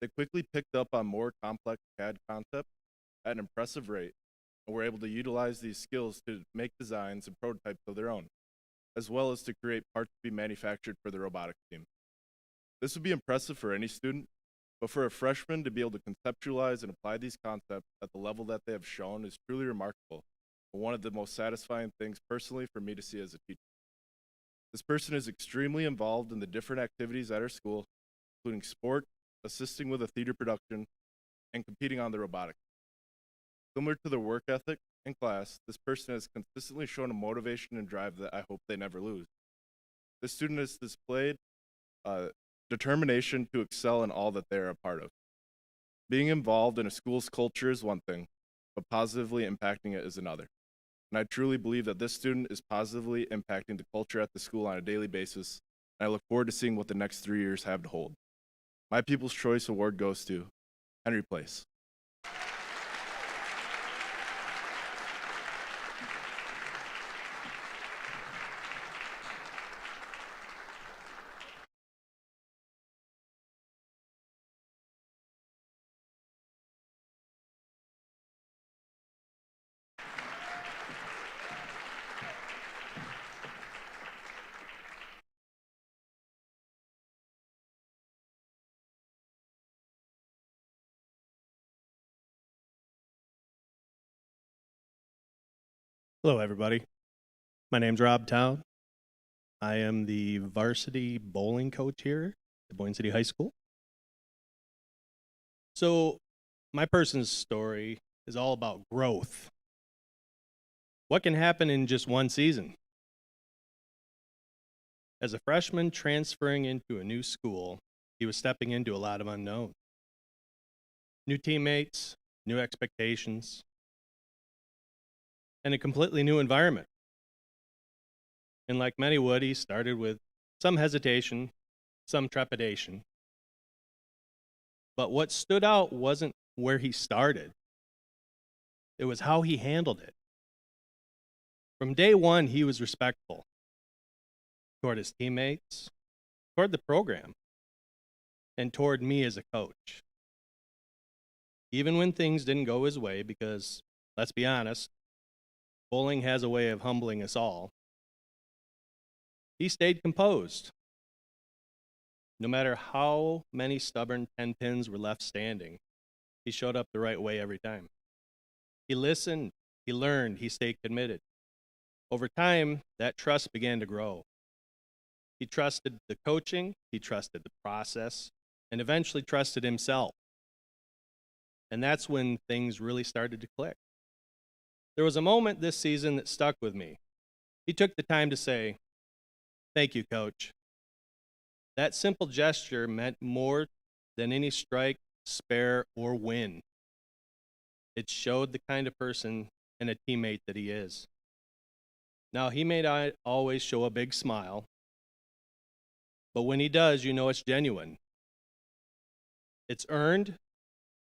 They quickly picked up on more complex CAD concepts at an impressive rate, and were able to utilize these skills to make designs and prototypes of their own, as well as to create parts to be manufactured for the robotics team. This would be impressive for any student, but for a freshman to be able to conceptualize and apply these concepts at the level that they have shown is truly remarkable, and one of the most satisfying things personally for me to see as a teacher. This person is extremely involved in the different activities at our school, including sport, assisting with a theater production, and competing on the robotics. Similar to their work ethic in class, this person has consistently shown a motivation and drive that I hope they never lose. This student has displayed determination to excel in all that they are a part of. Being involved in a school's culture is one thing, but positively impacting it is another. And I truly believe that this student is positively impacting the culture at the school on a daily basis, and I look forward to seeing what the next 3 years have to hold. My People's Choice Award goes to Henry Place. Hello, everybody. My name's Rob Town. I am the varsity bowling coach here at Boyne City High School. So, my person's story is all about growth. What can happen in just one season? As a freshman transferring into a new school, he was stepping into a lot of unknown. New teammates, new expectations, and a completely new environment. And like many would, he started with some hesitation, some trepidation. But what stood out wasn't where he started. It was how he handled it. From day one, he was respectful toward his teammates, toward the program, and toward me as a coach. Even when things didn't go his way, because, let's be honest, bowling has a way of humbling us all, he stayed composed. No matter how many stubborn 10 pins were left standing, he showed up the right way every time. He listened, he learned, he stayed committed. Over time, that trust began to grow. He trusted the coaching, he trusted the process, and eventually trusted himself. And that's when things really started to click. There was a moment this season that stuck with me. He took the time to say, "Thank you, Coach." That simple gesture meant more than any strike, spare, or win. It showed the kind of person and a teammate that he is. Now, he may not always show a big smile, but when he does, you know it's genuine. It's earned,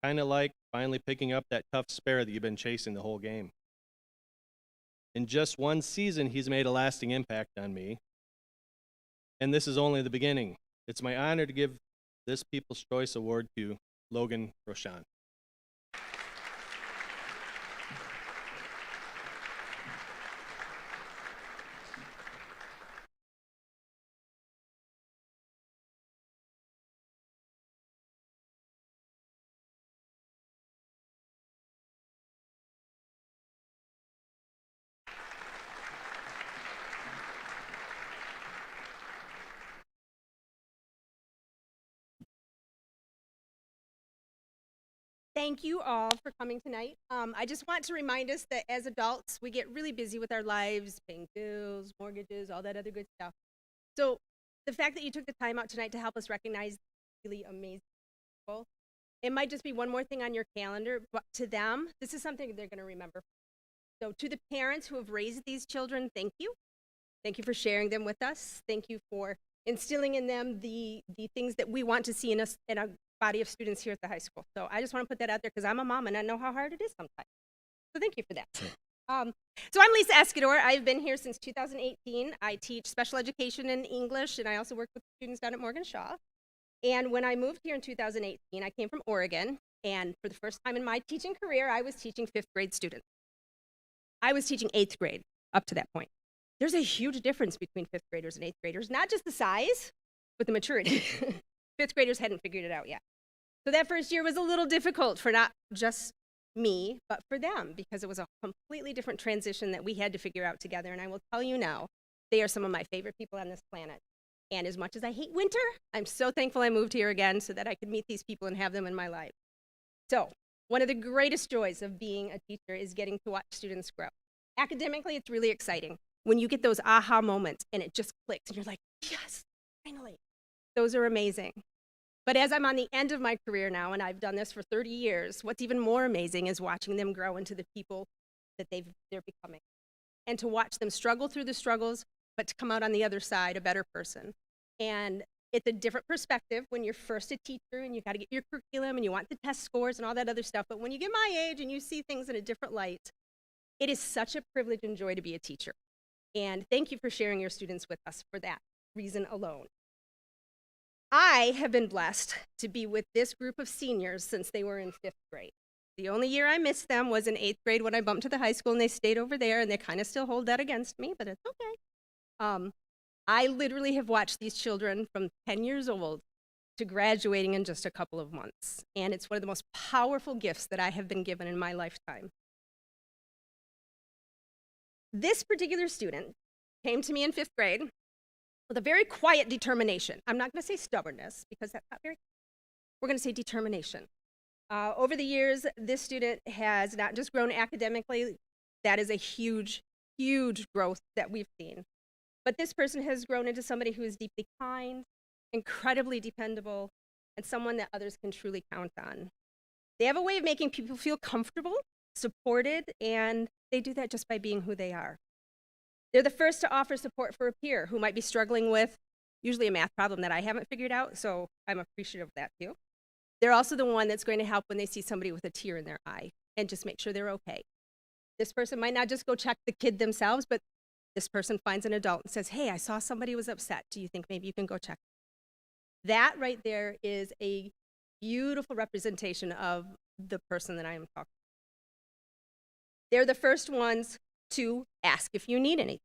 kind of like finally picking up that tough spare that you've been chasing the whole game. In just one season, he's made a lasting impact on me. And this is only the beginning. It's my honor to give this People's Choice Award to Logan Roshan. Thank you all for coming tonight. I just want to remind us that as adults, we get really busy with our lives, paying bills, mortgages, all that other good stuff. So the fact that you took the time out tonight to help us recognize really amazing people, it might just be one more thing on your calendar, but to them, this is something they're going to remember. So to the parents who have raised these children, thank you. Thank you for sharing them with us. Thank you for instilling in them the things that we want to see in us, in our body of students here at the high school. So I just want to put that out there because I'm a mom and I know how hard it is sometimes. So thank you for that. So I'm Lisa Escador. I've been here since 2018. I teach special education in English, and I also work with students down at Morgan Shaw. And when I moved here in 2018, I came from Oregon, and for the first time in my teaching career, I was teaching 5th grade students. I was teaching 8th grade up to that point. There's a huge difference between 5th graders and 8th graders, not just the size, but the maturity. 5th graders hadn't figured it out yet. So that first year was a little difficult for not just me, but for them, because it was a completely different transition that we had to figure out together. And I will tell you now, they are some of my favorite people on this planet. And as much as I hate winter, I'm so thankful I moved here again so that I could meet these people and have them in my life. So one of the greatest joys of being a teacher is getting to watch students grow. Academically, it's really exciting. When you get those aha moments and it just clicks and you're like, yes, finally. Those are amazing. But as I'm on the end of my career now, and I've done this for 30 years, what's even more amazing is watching them grow into the people that they're becoming. And to watch them struggle through the struggles, but to come out on the other side a better person. And it's a different perspective when you're first a teacher and you got to get your curriculum and you want the test scores and all that other stuff. But when you get my age and you see things in a different light, it is such a privilege and joy to be a teacher. And thank you for sharing your students with us for that reason alone. I have been blessed to be with this group of seniors since they were in 5th grade. The only year I missed them was in 8th grade when I bumped to the high school and they stayed over there, and they kind of still hold that against me, but it's okay. I literally have watched these children from 10 years old to graduating in just a couple of months, and it's one of the most powerful gifts that I have been given in my lifetime. This particular student came to me in 5th grade with a very quiet determination. I'm not going to say stubbornness because that's not very, we're going to say determination. Over the years, this student has not just grown academically, that is a huge, huge growth that we've seen. But this person has grown into somebody who is deeply kind, incredibly dependable, and someone that others can truly count on. They have a way of making people feel comfortable, supported, and they do that just by being who they are. They're the first to offer support for a peer who might be struggling with usually a math problem that I haven't figured out, so I'm appreciative of that too. They're also the one that's going to help when they see somebody with a tear in their eye and just make sure they're okay. This person might not just go check the kid themselves, but this person finds an adult and says, hey, I saw somebody was upset. Do you think maybe you can go check? That right there is a beautiful representation of the person that I am talking about. They're the first ones to ask if you need anything.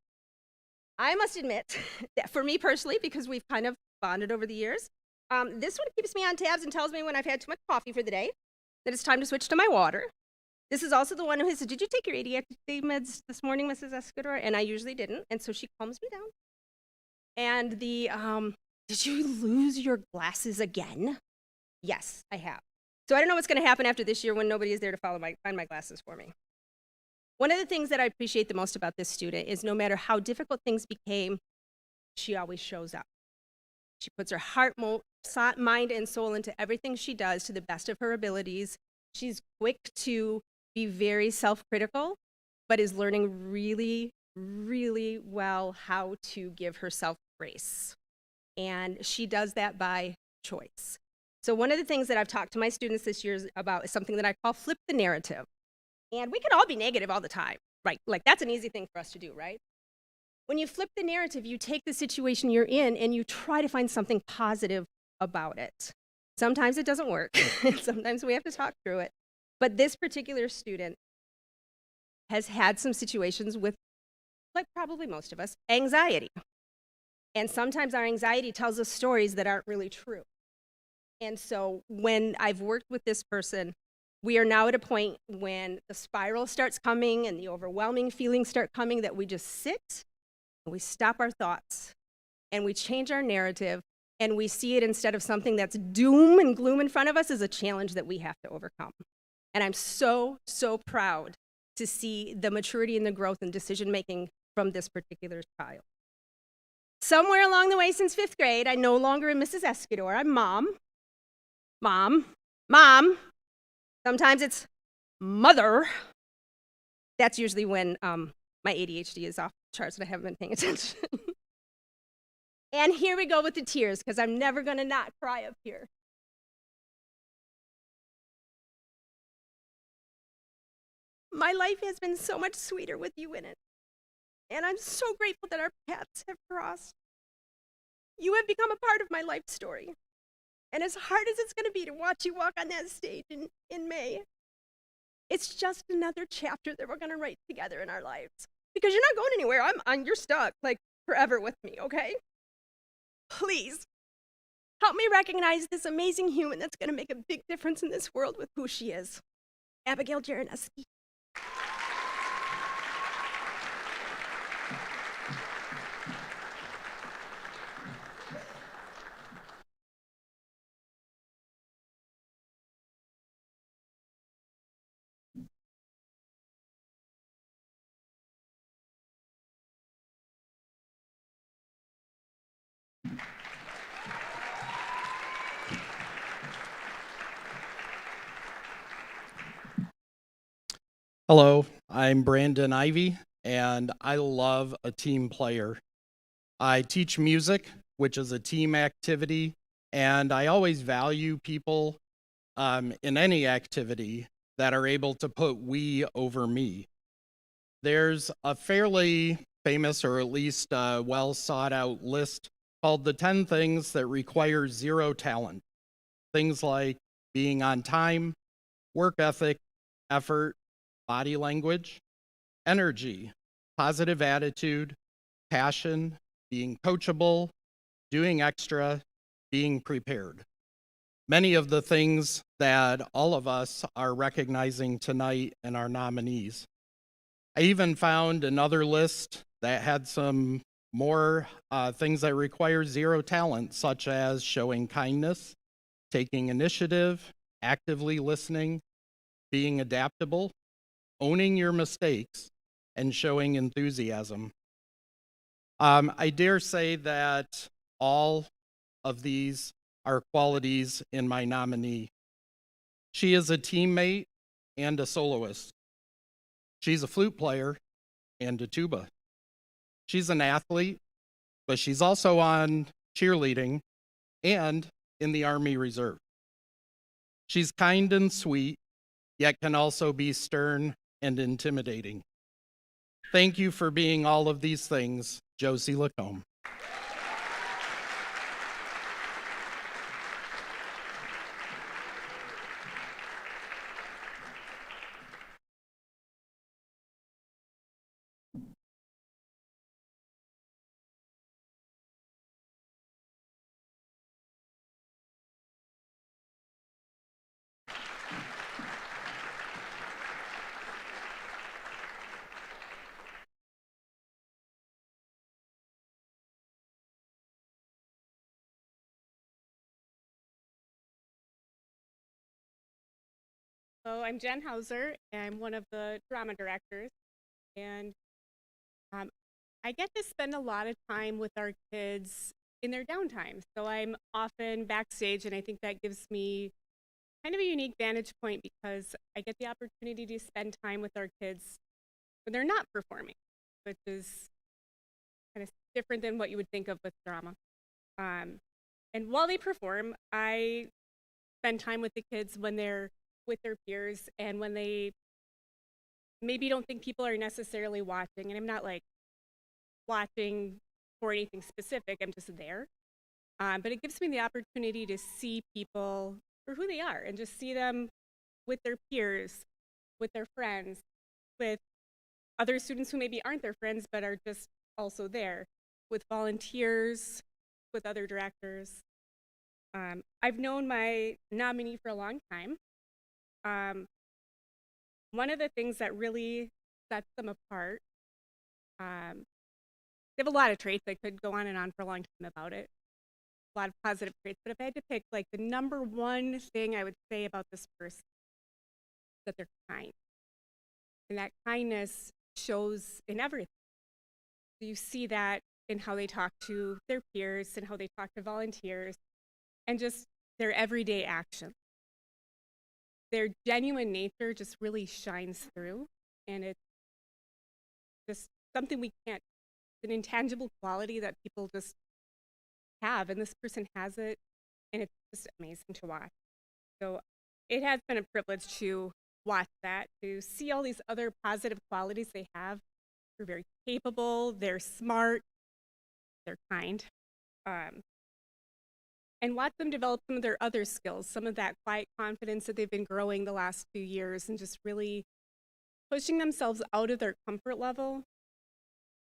I must admit that for me personally, because we've kind of bonded over the years, this one keeps me on tabs and tells me when I've had too much coffee for the day, that it's time to switch to my water. This is also the one who said, did you take your ADHD meds this morning, Mrs. Escador? And I usually didn't, and so she calms me down. And the, did you lose your glasses again? Yes, I have. So I don't know what's gonna happen after this year when nobody is there to find my glasses for me. One of the things that I appreciate the most about this student is no matter how difficult things became, she always shows up. She puts her heart, mind, and soul into everything she does to the best of her abilities. She's quick to be very self-critical, but is learning really, really well how to give herself grace. And she does that by choice. So one of the things that I've talked to my students this year about is something that I call flip the narrative. And we can all be negative all the time, right? Like that's an easy thing for us to do, right? When you flip the narrative, you take the situation you're in and you try to find something positive about it. Sometimes it doesn't work. Sometimes we have to talk through it. But this particular student has had some situations with, like probably most of us, anxiety. And sometimes our anxiety tells us stories that aren't really true. And so when I've worked with this person, we are now at a point when the spiral starts coming and the overwhelming feelings start coming that we just sit and we stop our thoughts and we change our narrative and we see it instead of something that's doom and gloom in front of us as a challenge that we have to overcome. And I'm so, so proud to see the maturity and the growth and decision-making from this particular child. Somewhere along the way since 5th grade, I no longer am Mrs. Escador. I'm Mom. Mom. Mom. Sometimes it's Mother. That's usually when my ADHD is off the charts and I haven't been paying attention. And here we go with the tears, because I'm never going to not cry up here. My life has been so much sweeter with you in it. And I'm so grateful that our paths have crossed. You have become a part of my life story. And as hard as it's going to be to watch you walk on that stage in May, it's just another chapter that we're going to write together in our lives. Because you're not going anywhere. You're stuck, like, forever with me, okay? Please, help me recognize this amazing human that's going to make a big difference in this world with who she is. Abigail Jaraneski. Hello, I'm Brandon Ivy, and I love a team player. I teach music, which is a team activity. And I always value people in any activity that are able to put we over me. There's a fairly famous, or at least well sought out list called the 10 things that require zero talent. Things like being on time, work ethic, effort, body language, energy, positive attitude, passion, being coachable, doing extra, being prepared. Many of the things that all of us are recognizing tonight in our nominees. I even found another list that had some more things that require zero talent, such as showing kindness, taking initiative, actively listening, being adaptable, owning your mistakes, and showing enthusiasm. I dare say that all of these are qualities in my nominee. She is a teammate and a soloist. She's a flute player and a tuba. She's an athlete, but she's also on cheerleading and in the Army Reserve. She's kind and sweet, yet can also be stern and intimidating. Thank you for being all of these things, Josie Lacombe. So I'm Jen Hauser, and I'm one of the drama directors, and I get to spend a lot of time with our kids in their downtime. So I'm often backstage, and I think that gives me kind of a unique vantage point because I get the opportunity to spend time with our kids when they're not performing, which is kind of different than what you would think of with drama. And while they perform, I spend time with the kids when they're with their peers and when they maybe don't think people are necessarily watching. And I'm not like watching for anything specific, I'm just there. But it gives me the opportunity to see people for who they are and just see them with their peers, with their friends, with other students who maybe aren't their friends but are just also there, with volunteers, with other directors. I've known my nominee for a long time. One of the things that really sets them apart, they have a lot of traits. I could go on and on for a long time about it. A lot of positive traits, but if I had to pick like the number one thing I would say about this person, that they're kind. And that kindness shows in everything. So you see that in how they talk to their peers and how they talk to volunteers and just their everyday actions. Their genuine nature just really shines through, and it's just something we can't, it's an intangible quality that people just have, and this person has it, and it's just amazing to watch. So it has been a privilege to watch that, to see all these other positive qualities they have. They're very capable, they're smart, they're kind. And watch them develop some of their other skills, some of that quiet confidence that they've been growing the last few years and just really pushing themselves out of their comfort level,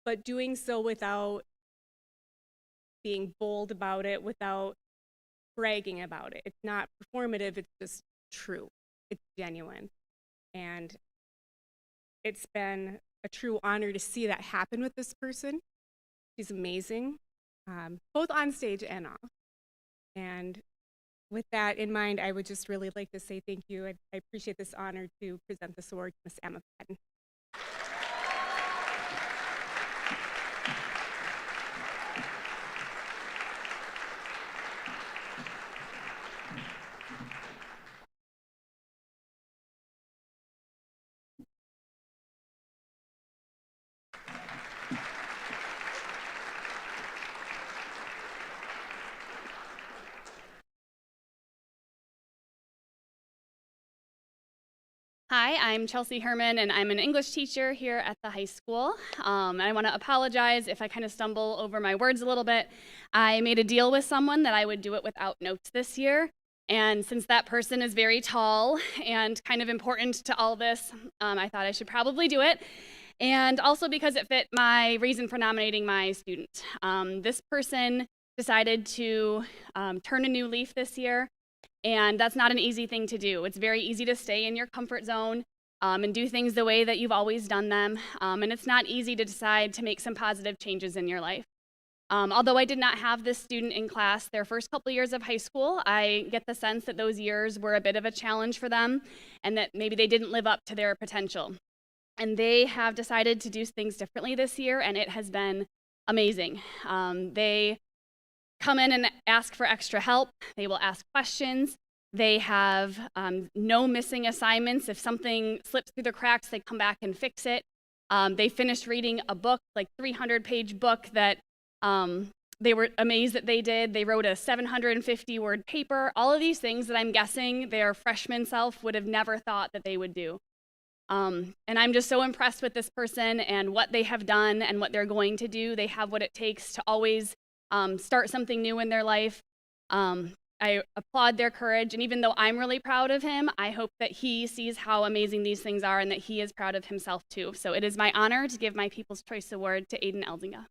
but doing so without being bold about it, without bragging about it. It's not performative, it's just true. It's genuine. And it's been a true honor to see that happen with this person. She's amazing, both on stage and off. And with that in mind, I would just really like to say thank you. I appreciate this honor to present this award to Ms. Emma Patton. Hi, I'm Chelsea Herman, and I'm an English teacher here at the high school. And I want to apologize if I kind of stumble over my words a little bit. I made a deal with someone that I would do it without notes this year. And since that person is very tall and kind of important to all this, I thought I should probably do it. And also because it fit my reason for nominating my student. This person decided to turn a new leaf this year. And that's not an easy thing to do. It's very easy to stay in your comfort zone and do things the way that you've always done them. And it's not easy to decide to make some positive changes in your life. Although I did not have this student in class their first couple years of high school, I get the sense that those years were a bit of a challenge for them and that maybe they didn't live up to their potential. And they have decided to do things differently this year, and it has been amazing. They come in and ask for extra help. They will ask questions. They have no missing assignments. If something slips through the cracks, they come back and fix it. They finished reading a book, like 300-page book that they were amazed that they did. They wrote a 750-word paper. All of these things that I'm guessing their freshman self would have never thought that they would do. And I'm just so impressed with this person and what they have done and what they're going to do. They have what it takes to always start something new in their life. I applaud their courage, and even though I'm really proud of him, I hope that he sees how amazing these things are and that he is proud of himself too. So it is my honor to give my People's Choice Award to Aiden Elzinga.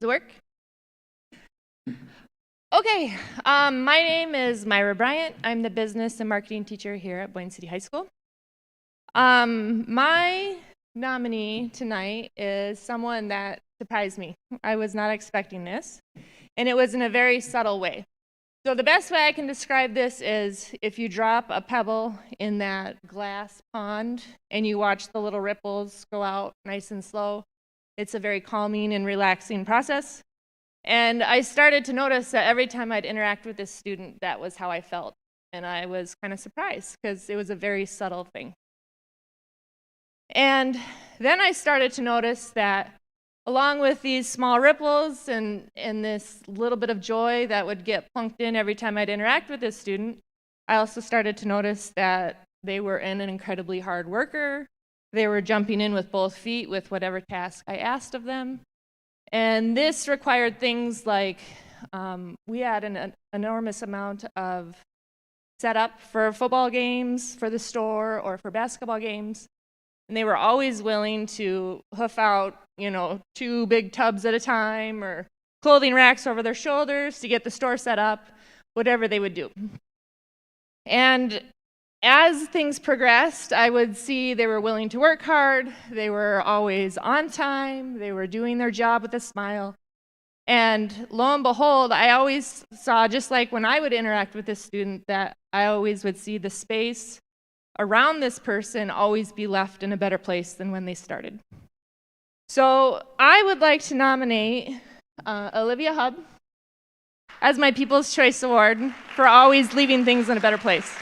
Does it work? Okay, my name is Myra Bryant. I'm the business and marketing teacher here at Boyne City High School. My nominee tonight is someone that surprised me. I was not expecting this, and it was in a very subtle way. So the best way I can describe this is if you drop a pebble in that glass pond and you watch the little ripples go out nice and slow, it's a very calming and relaxing process. And I started to notice that every time I'd interact with this student, that was how I felt. And I was kind of surprised because it was a very subtle thing. And then I started to notice that along with these small ripples and this little bit of joy that would get plunked in every time I'd interact with this student, I also started to notice that they were an incredibly hard worker. They were jumping in with both feet with whatever task I asked of them. And this required things like we had an enormous amount of setup for football games, for the store, or for basketball games. And they were always willing to hoof out, 2 big tubs at a time or clothing racks over their shoulders to get the store set up, whatever they would do. And as things progressed, I would see they were willing to work hard, they were always on time, they were doing their job with a smile. And lo and behold, I always saw, just like when I would interact with this student, that I always would see the space around this person always be left in a better place than when they started. So I would like to nominate Olivia Hubb as my People's Choice Award for always leaving things in a better place.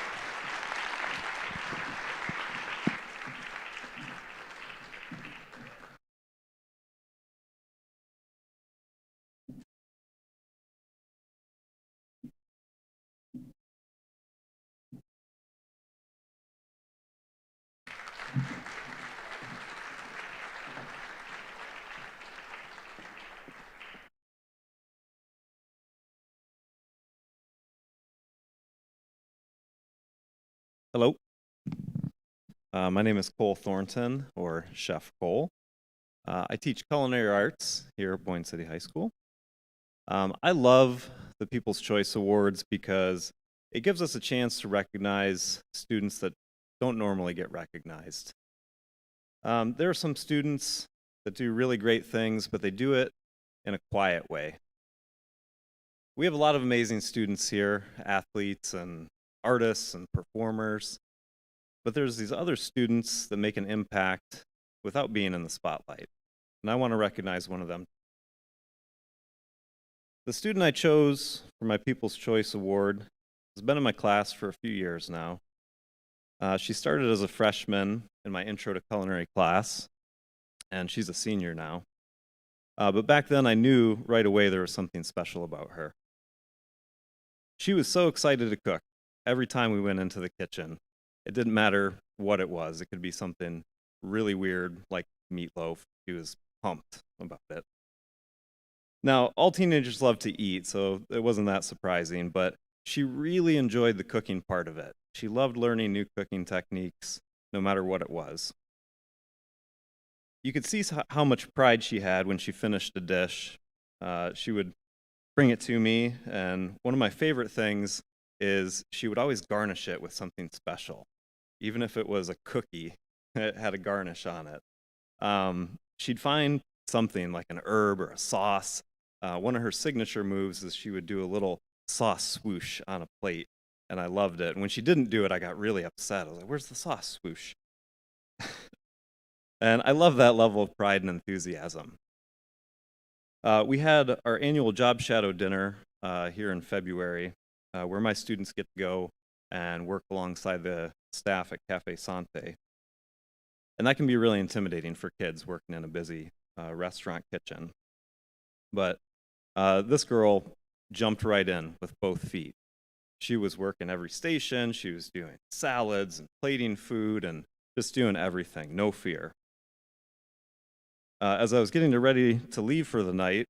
Hello. My name is Cole Thornton, or Chef Cole. I teach culinary arts here at Boyne City High School. I love the People's Choice Awards because it gives us a chance to recognize students that don't normally get recognized. There are some students that do really great things, but they do it in a quiet way. We have a lot of amazing students here, athletes and artists and performers, but there's these other students that make an impact without being in the spotlight, and I want to recognize one of them. The student I chose for my People's Choice Award has been in my class for a few years now. She started as a freshman in my Intro to Culinary class, and she's a senior now. But back then I knew right away there was something special about her. She was so excited to cook every time we went into the kitchen. It didn't matter what it was. It could be something really weird like meatloaf. She was pumped about it. Now, all teenagers love to eat, so it wasn't that surprising, but she really enjoyed the cooking part of it. She loved learning new cooking techniques, no matter what it was. You could see how much pride she had when she finished a dish. She would bring it to me, and one of my favorite things is she would always garnish it with something special. Even if it was a cookie, it had a garnish on it. She'd find something like an herb or a sauce. One of her signature moves is she would do a little sauce swoosh on a plate, and I loved it. And when she didn't do it, I got really upset. I was like, where's the sauce swoosh? And I love that level of pride and enthusiasm. We had our annual job shadow dinner here in February, where my students get to go and work alongside the staff at Cafe Sante. And that can be really intimidating for kids working in a busy restaurant kitchen. But this girl jumped right in with both feet. She was working every station. She was doing salads and plating food and just doing everything, no fear. As I was getting ready to leave for the night,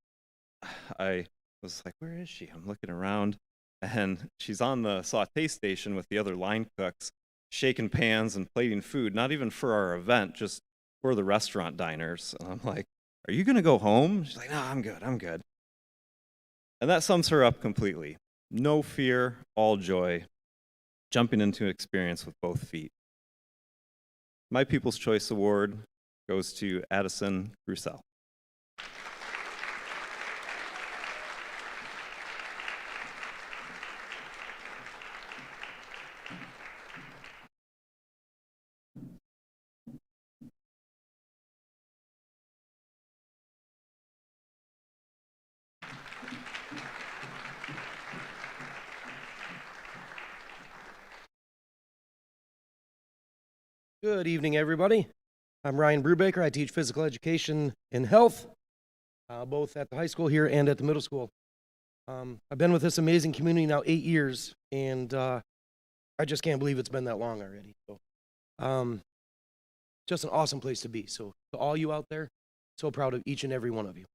I was like, where is she? I'm looking around, and she's on the saute station with the other line cooks, shaking pans and plating food, not even for our event, just for the restaurant diners. And I'm like, are you going to go home? She's like, no, I'm good, I'm good. And that sums her up completely. No fear, all joy, jumping into an experience with both feet. My People's Choice Award goes to Addison Roussel. Good evening, everybody. I'm Ryan Brubaker. I teach physical education and health, both at the high school here and at the middle school. I've been with this amazing community now 8 years, and I just can't believe it's been that long already. So, just an awesome place to be. So, to all you out there, so proud of each and every one of you.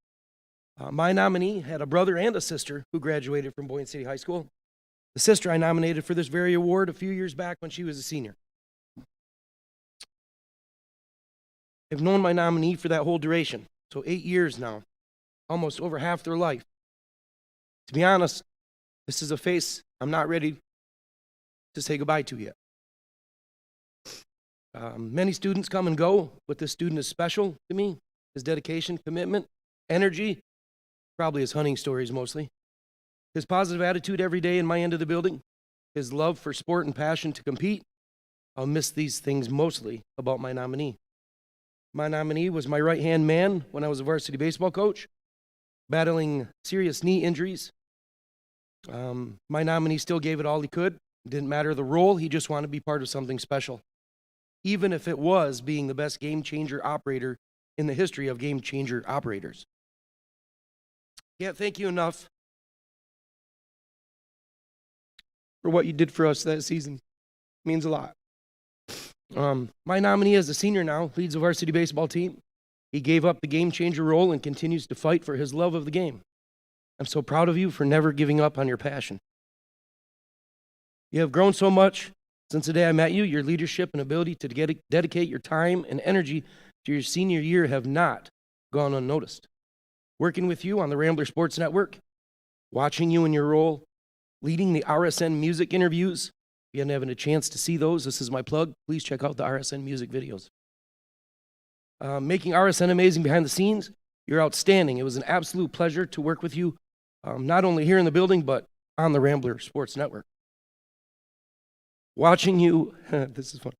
My nominee had a brother and a sister who graduated from Boyne City High School. The sister I nominated for this very award a few years back when she was a senior. I've known my nominee for that whole duration, so 8 years now, almost over half their life. To be honest, this is a face I'm not ready to say goodbye to yet. Many students come and go, but this student is special to me. His dedication, commitment, energy, probably his hunting stories mostly. His positive attitude every day in my end of the building, his love for sport and passion to compete. I'll miss these things mostly about my nominee. My nominee was my right-hand man when I was a varsity baseball coach, battling serious knee injuries. My nominee still gave it all he could. It didn't matter the role, he just wanted to be part of something special. Even if it was being the best game changer operator in the history of game changer operators. Can't thank you enough for what you did for us that season. It means a lot. My nominee is a senior now, leads the varsity baseball team. He gave up the game changer role and continues to fight for his love of the game. I'm so proud of you for never giving up on your passion. You have grown so much since the day I met you. Your leadership and ability to dedicate your time and energy to your senior year have not gone unnoticed. Working with you on the Rambler Sports Network, watching you in your role, leading the RSN music interviews. If you haven't had a chance to see those, this is my plug. Please check out the RSN music videos. Making RSN amazing behind the scenes, you're outstanding. It was an absolute pleasure to work with you, not only here in the building, but on the Rambler Sports Network. Watching you, this is fun.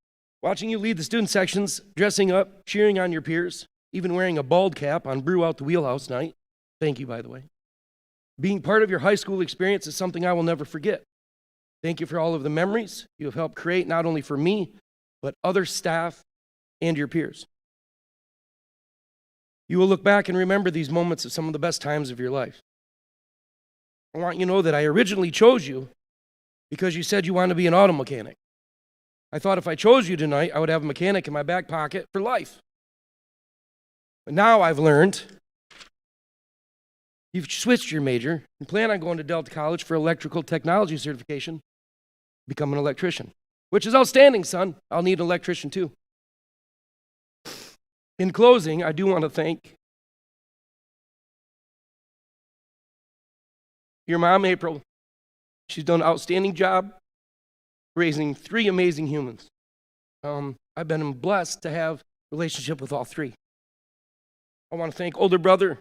Watching you lead the student sections, dressing up, cheering on your peers, even wearing a bald cap on Brew Out the Wheelhouse night. Thank you, by the way. Being part of your high school experience is something I will never forget. Thank you for all of the memories you have helped create, not only for me, but other staff and your peers. You will look back and remember these moments of some of the best times of your life. I want you to know that I originally chose you because you said you wanted to be an auto mechanic. I thought if I chose you tonight, I would have a mechanic in my back pocket for life. But now I've learned you've switched your major and plan on going to Delta College for electrical technology certification, become an electrician, which is outstanding, son. I'll need an electrician too. In closing, I do want to thank your mom, April. She's done an outstanding job raising 3 amazing humans. I've been blessed to have a relationship with all 3. I want to thank older brother,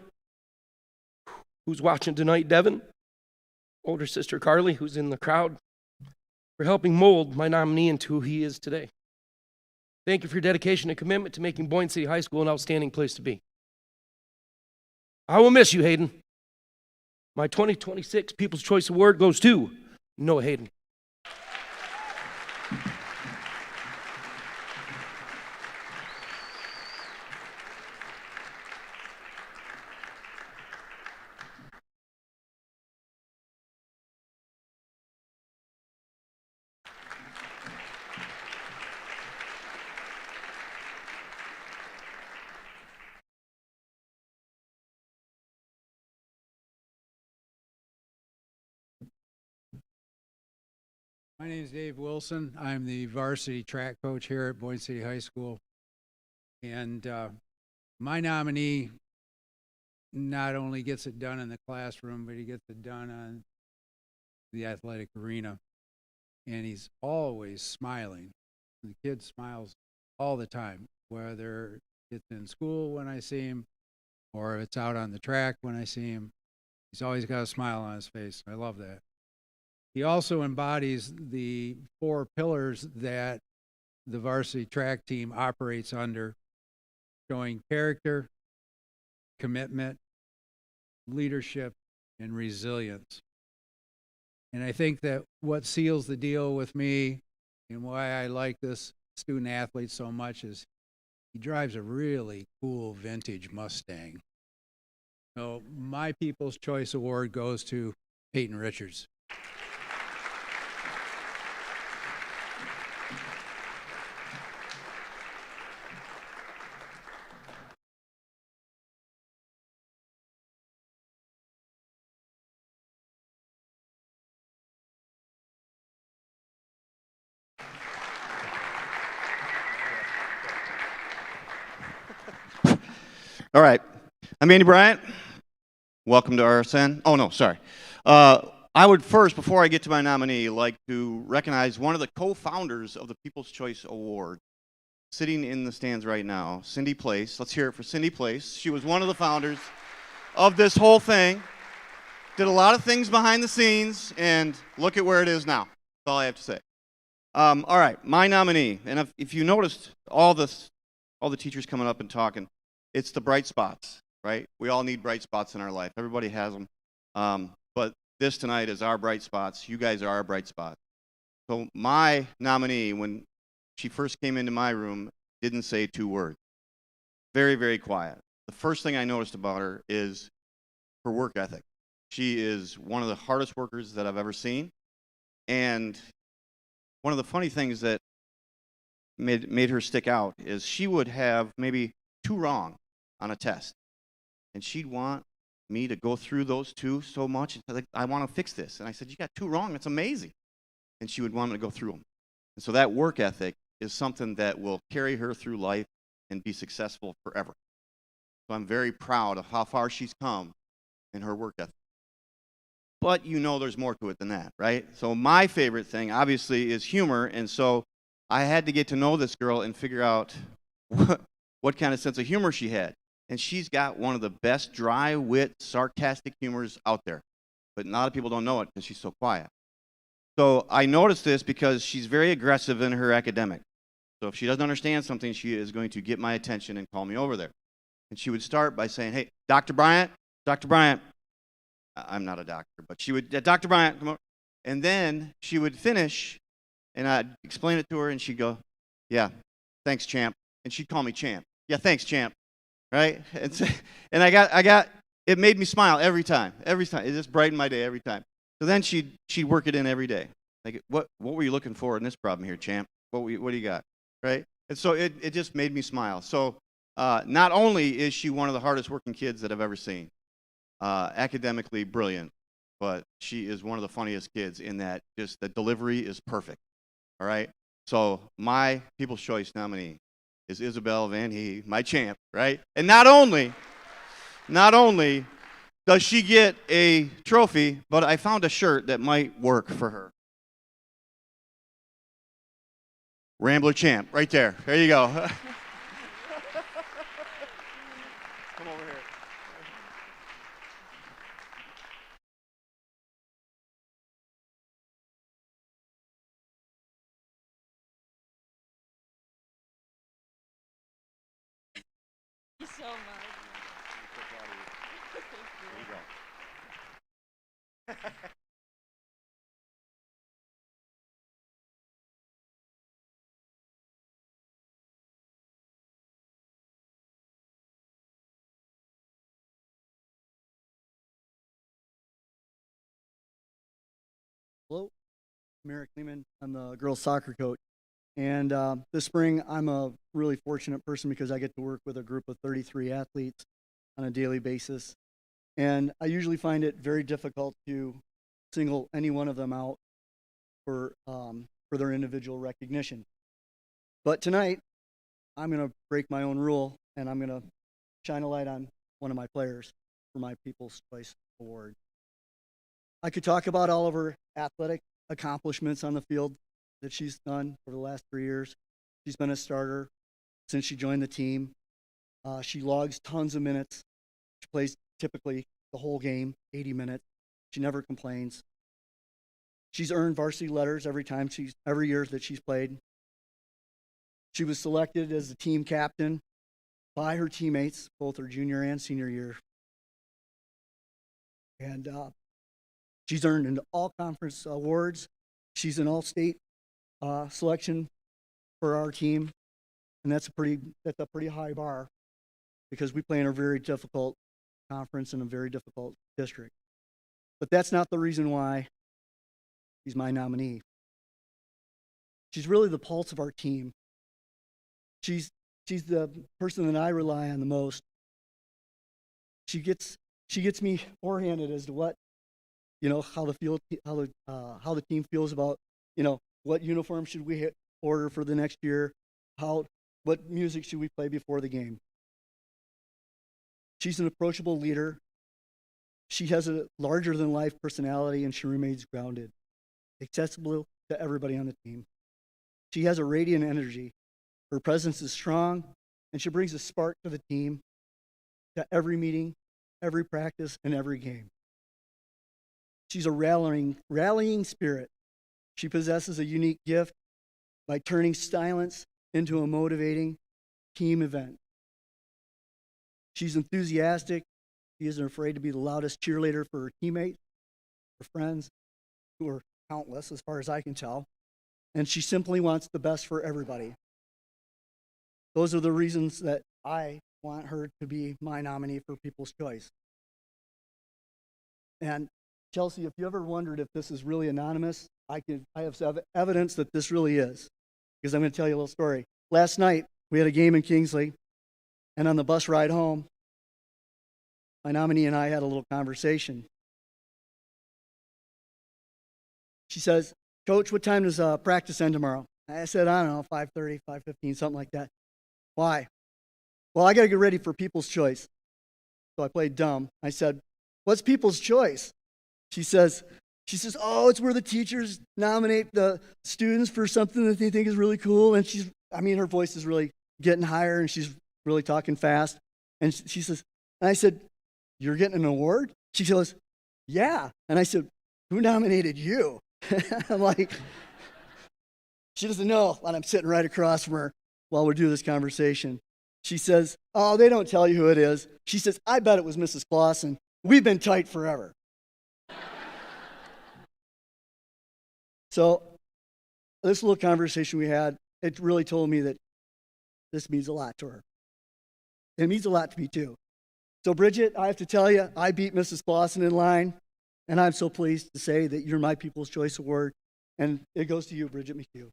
who's watching tonight, Devin, older sister, Carly, who's in the crowd, for helping mold my nominee into who he is today. Thank you for your dedication and commitment to making Boyne City High School an outstanding place to be. I will miss you, Hayden. My 2026 People's Choice Award goes to Noah Hayden. My name is Dave Wilson. I'm the varsity track coach here at Boyne City High School. And my nominee not only gets it done in the classroom, but he gets it done on the athletic arena. And he's always smiling. The kid smiles all the time, whether it's in school when I see him or it's out on the track when I see him. He's always got a smile on his face. I love that. He also embodies the 4 pillars that the varsity track team operates under, showing character, commitment, leadership, and resilience. And I think that what seals the deal with me and why I like this student athlete so much is he drives a really cool vintage Mustang. So my People's Choice Award goes to Peyton Richards. All right. I'm Andy Bryant. Welcome to RSN. Oh, no, sorry. I would first, before I get to my nominee, like to recognize one of the co-founders of the People's Choice Award, sitting in the stands right now, Cindy Place. Let's hear it for Cindy Place. She was one of the founders of this whole thing, did a lot of things behind the scenes, and look at where it is now. That's all I have to say. All right, my nominee, and if you noticed all the teachers coming up and talking, it's the bright spots, right? We all need bright spots in our life. Everybody has them. But this tonight is our bright spots. You guys are our bright spots. So my nominee, when she first came into my room, didn't say 2 words. Very, very quiet. The first thing I noticed about her is her work ethic. She is one of the hardest workers that I've ever seen. And one of the funny things that made her stick out is she would have maybe 2 wrong on a test. And she'd want me to go through those 2 so much. Like, I want to fix this. And I said, you got 2 wrong. That's amazing. And she would want me to go through them. And so that work ethic is something that will carry her through life and be successful forever. So I'm very proud of how far she's come in her work ethic. But you know there's more to it than that, right? So my favorite thing, obviously, is humor. And so I had to get to know this girl and figure out what kind of sense of humor she had. And she's got one of the best dry wit, sarcastic humors out there. But a lot of people don't know it because she's so quiet. So I noticed this because she's very aggressive in her academic. So if she doesn't understand something, she is going to get my attention and call me over there. And she would start by saying, hey, Dr. Bryant, I'm not a doctor, but she would, Dr. Bryant, come over. And then she would finish, and I'd explain it to her, and she'd go, yeah, thanks, champ. And she'd call me champ. Yeah, thanks, champ. Right? And, so, and I got, it made me smile every time. It just brightened my day every time. So then she'd work it in every day. Like, what were you looking for in this problem here, champ? What do you got? Right? And so it just made me smile. So not only is she one of the hardest working kids that I've ever seen, academically brilliant, but she is one of the funniest kids in that just the delivery is perfect. All right? So my People's Choice nominee is Isabel Van Hee, my champ, right? And not only does she get a trophy, but I found a shirt that might work for her. Rambler champ, right there. There you go. Come over here. Thank you so much. Hello, I'm Eric Lehman. I'm the girls soccer coach. And this spring, I'm a really fortunate person because I get to work with a group of 33 athletes on a daily basis. And I usually find it very difficult to single any one of them out for their individual recognition. But tonight, I'm going to break my own rule, and I'm going to shine a light on one of my players for my People's Choice Award. I could talk about all of her athletic accomplishments on the field that she's done for the last 3 years. She's been a starter since she joined the team. She logs tons of minutes. She plays typically the whole game, 80 minutes. She never complains. She's earned varsity letters every year that she's played. She was selected as the team captain by her teammates, both her junior and senior year. And she's earned an all-conference awards. She's an all-state selection for our team, and that's a pretty high bar because we play in a very difficult conference in a very difficult district. But that's not the reason why she's my nominee. She's really the pulse of our team. She's the person that I rely on the most. She gets me oriented as to what, how the team feels about, what uniform should we order for the next year, what music should we play before the game. She's an approachable leader. She has a larger-than-life personality, and she remains grounded, accessible to everybody on the team. She has a radiant energy. Her presence is strong, and she brings a spark to the team, to every meeting, every practice, and every game. She's a rallying spirit. She possesses a unique gift by turning silence into a motivating team event. She's enthusiastic. She isn't afraid to be the loudest cheerleader for her teammates, her friends, who are countless as far as I can tell. And she simply wants the best for everybody. Those are the reasons that I want her to be my nominee for People's Choice. And Chelsea, if you ever wondered if this is really anonymous, I have evidence that this really is, because I'm going to tell you a little story. Last night, we had a game in Kingsley, and on the bus ride home, my nominee and I had a little conversation. She says, "Coach, what time does practice end tomorrow?" I said, "I don't know, 5:30, 5:15, something like that." "Why?" "Well, I got to get ready for People's Choice." So I played dumb. I said, "What's People's Choice?" She says, "Oh, it's where the teachers nominate the students for something that they think is really cool." And her voice is really getting higher, and she's really talking fast. And she says, and I said, "You're getting an award?" She goes, "Yeah." And I said, "Who nominated you?" I'm like, She doesn't know that I'm sitting right across from her while we're doing this conversation. She says, oh, they don't tell you who it is. She says, I bet it was Mrs. Clausen. We've been tight forever. So this little conversation we had, it really told me that this means a lot to her. It means a lot to me too. So Bridget, I have to tell you, I beat Mrs. Clausen in line, and I'm so pleased to say that you're my People's Choice Award, and it goes to you, Bridget McHugh.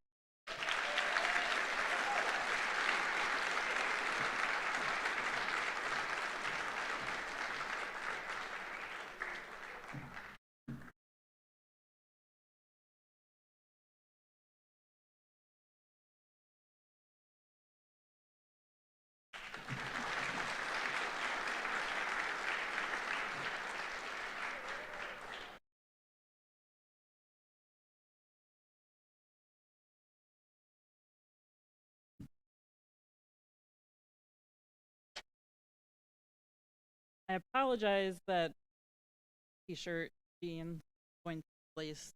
I apologize that t-shirt being going to place.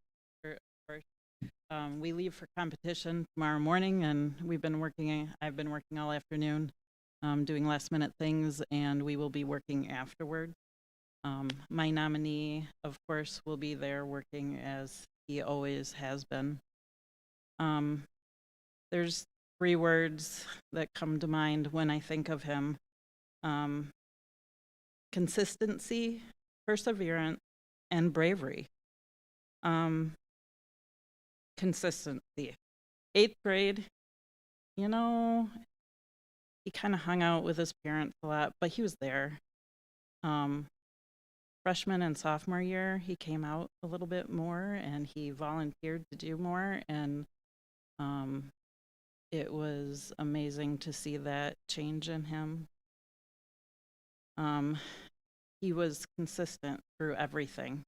We leave for competition tomorrow morning, and I've been working all afternoon doing last minute things, and we will be working afterward. My nominee, of course, will be there working as he always has been. There's 3 words that come to mind when I think of him. Consistency, perseverance, and bravery. Consistency. 8th grade, he kind of hung out with his parents a lot, but he was there. Freshman and sophomore year, he came out a little bit more and he volunteered to do more, and it was amazing to see that change in him. He was consistent through everything.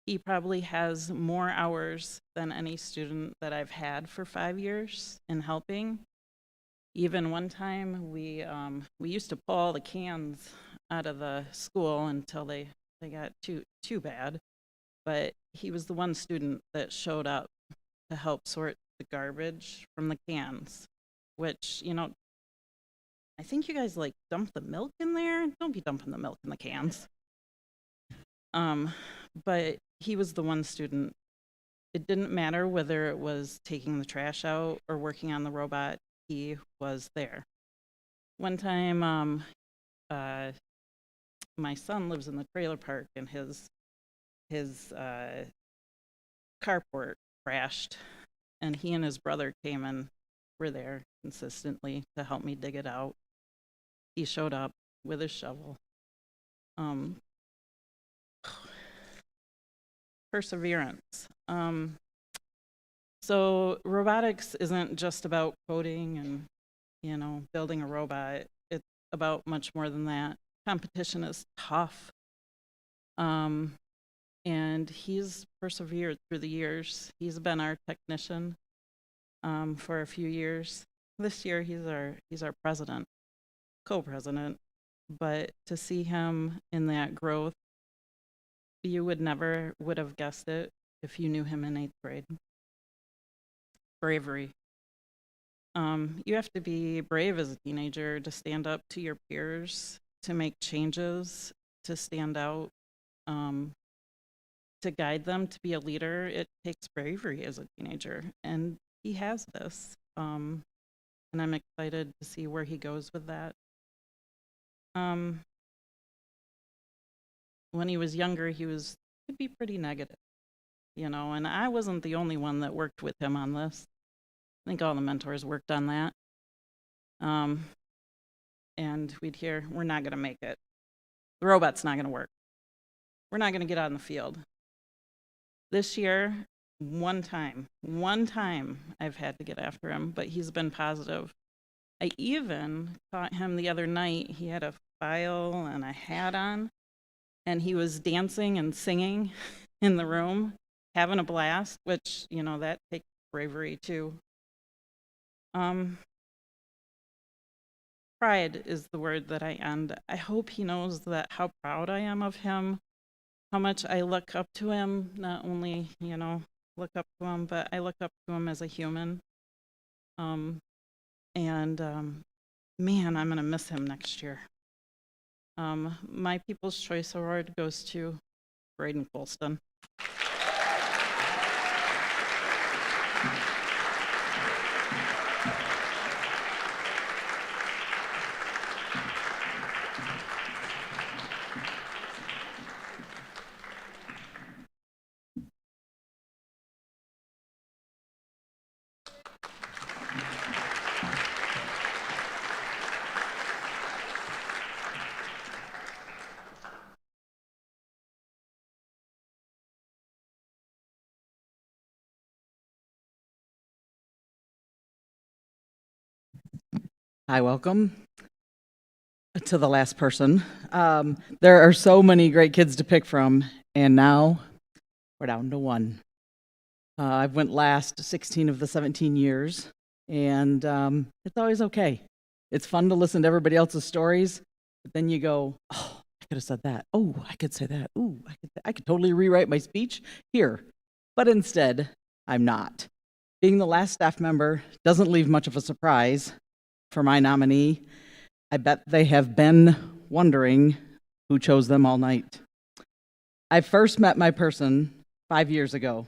He probably has more hours than any student that I've had for 5 years in helping. Even one time, we used to pull all the cans out of the school until they got too bad. But he was the one student that showed up to help sort the garbage from the cans, which, I think you guys dump the milk in there. Don't be dumping the milk in the cans. But he was the one student. It didn't matter whether it was taking the trash out or working on the robot, he was there. One time, my son lives in the trailer park, and his carport crashed, and he and his brother came and were there consistently to help me dig it out. He showed up with his shovel. Perseverance. So robotics isn't just about coding and, building a robot. It's about much more than that. Competition is tough. And he's persevered through the years. He's been our technician for a few years. This year, he's our president, co-president. But to see him in that growth, you would have guessed it if you knew him in 8th grade. Bravery. You have to be brave as a teenager to stand up to your peers, to make changes, to stand out, to guide them, to be a leader. It takes bravery as a teenager, and he has this. And I'm excited to see where he goes with that. When he was younger, he could be pretty negative, and I wasn't the only one that worked with him on this. I think all the mentors worked on that. And we'd hear, we're not going to make it. The robot's not going to work. We're not going to get out in the field. This year, one time, I've had to get after him, but he's been positive. I even caught him the other night. He had a file and a hat on, and he was dancing and singing in the room, having a blast, which, that takes bravery too. Pride is the word that I end. I hope he knows that how proud I am of him, how much I look up to him, not only, look up to him, but I look up to him as a human. Man, I'm going to miss him next year. My People's Choice Award goes to Braden Colston. Hi, welcome to the last person. There are so many great kids to pick from, and now we're down to one. I've went last 16 of the 17 years, and it's always okay. It's fun to listen to everybody else's stories, but then you go, oh, I could have said that. Oh, I could say that. Ooh, I could totally rewrite my speech here. But instead, I'm not. Being the last staff member doesn't leave much of a surprise for my nominee. I bet they have been wondering who chose them all night. I first met my person 5 years ago.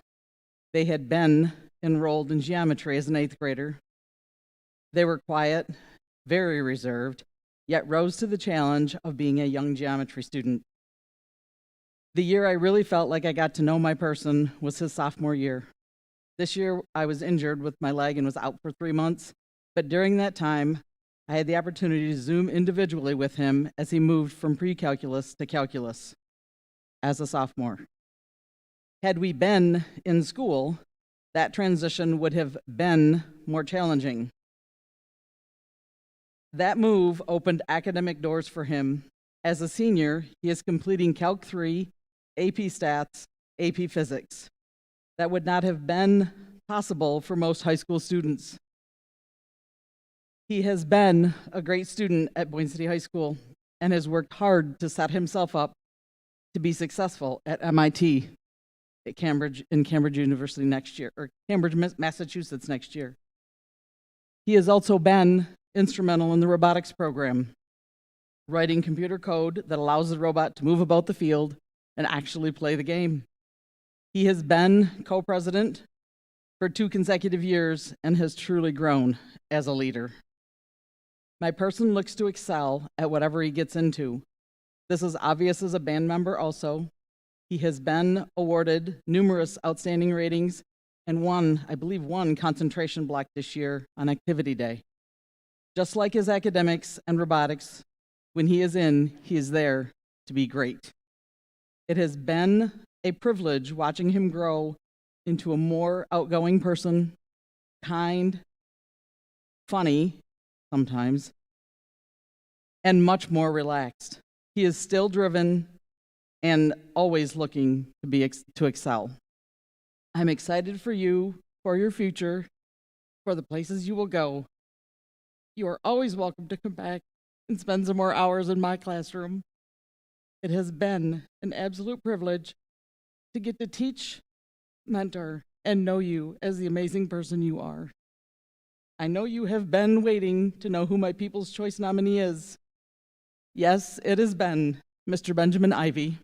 They had been enrolled in geometry as an 8th grader. They were quiet, very reserved, yet rose to the challenge of being a young geometry student. The year I really felt like I got to know my person was his sophomore year. This year I was injured with my leg and was out for 3 months, but during that time, I had the opportunity to Zoom individually with him as he moved from pre-calculus to calculus as a sophomore. Had we been in school, that transition would have been more challenging. That move opened academic doors for him. As a senior, he is completing Calc 3, AP Stats, AP Physics. That would not have been possible for most high school students. He has been a great student at Boyne City High School and has worked hard to set himself up to be successful at MIT at Cambridge University next year, or Cambridge, Massachusetts next year. He has also been instrumental in the robotics program, writing computer code that allows the robot to move about the field and actually play the game. He has been co-president for 2 consecutive years and has truly grown as a leader. My person looks to excel at whatever he gets into. This is obvious as a band member also. He has been awarded numerous outstanding ratings and won, I believe, one concentration block this year on Activity Day. Just like his academics and robotics, when he is in, he is there to be great. It has been a privilege watching him grow into a more outgoing person, kind, funny sometimes, and much more relaxed. He is still driven and always looking to excel. I'm excited for you, for your future, for the places you will go. You are always welcome to come back and spend some more hours in my classroom. It has been an absolute privilege to get to teach, mentor, and know you as the amazing person you are. I know you have been waiting to know who my People's Choice nominee is. Yes, it has been Mr. Benjamin Ivey.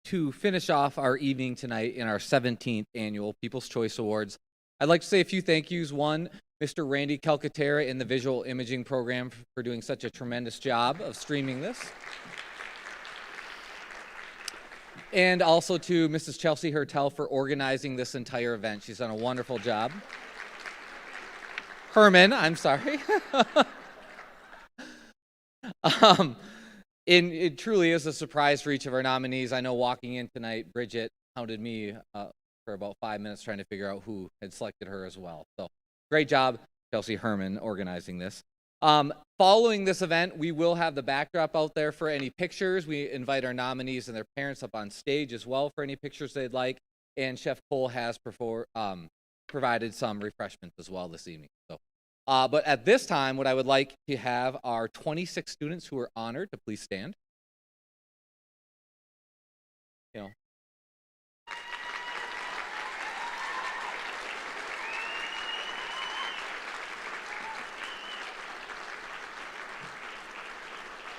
To finish off our evening tonight in our 17th annual People's Choice Awards, I'd like to say a few thank yous. One, Mr. Randy Calcaterra in the visual imaging program for doing such a tremendous job of streaming this. And also to Mrs. Chelsea Hertel for organizing this entire event. She's done a wonderful job. Herman, I'm sorry. It truly is a surprise for each of our nominees. I know walking in tonight, Bridget hounded me for about 5 minutes trying to figure out who had selected her as well. So great job, Chelsea Herman, organizing this. Following this event, we will have the backdrop out there for any pictures. We invite our nominees and their parents up on stage as well for any pictures they'd like. And Chef Cole has provided some refreshments as well this evening. So, but at this time, what I would like to have are 26 students who are honored to please stand. You know.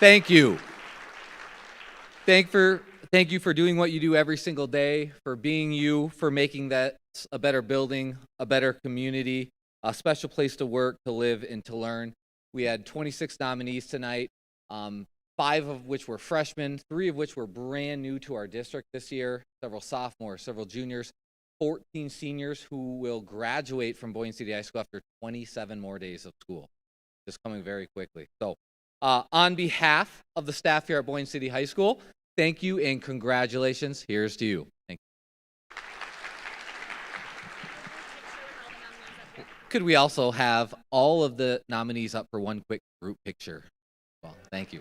Thank you. Thank you for doing what you do every single day, for being you, for making that a better building, a better community, a special place to work, to live, and to learn. We had 26 nominees tonight, 5 of which were freshmen, 3 of which were brand new to our district this year, several sophomores, several juniors, 14 seniors who will graduate from Boyne City High School after 27 more days of school. Just coming very quickly. So, on behalf of the staff here at Boyne City High School, thank you and congratulations. Here's to you. Thank you. Could we also have all of the nominees up for one quick group picture? Well, thank you.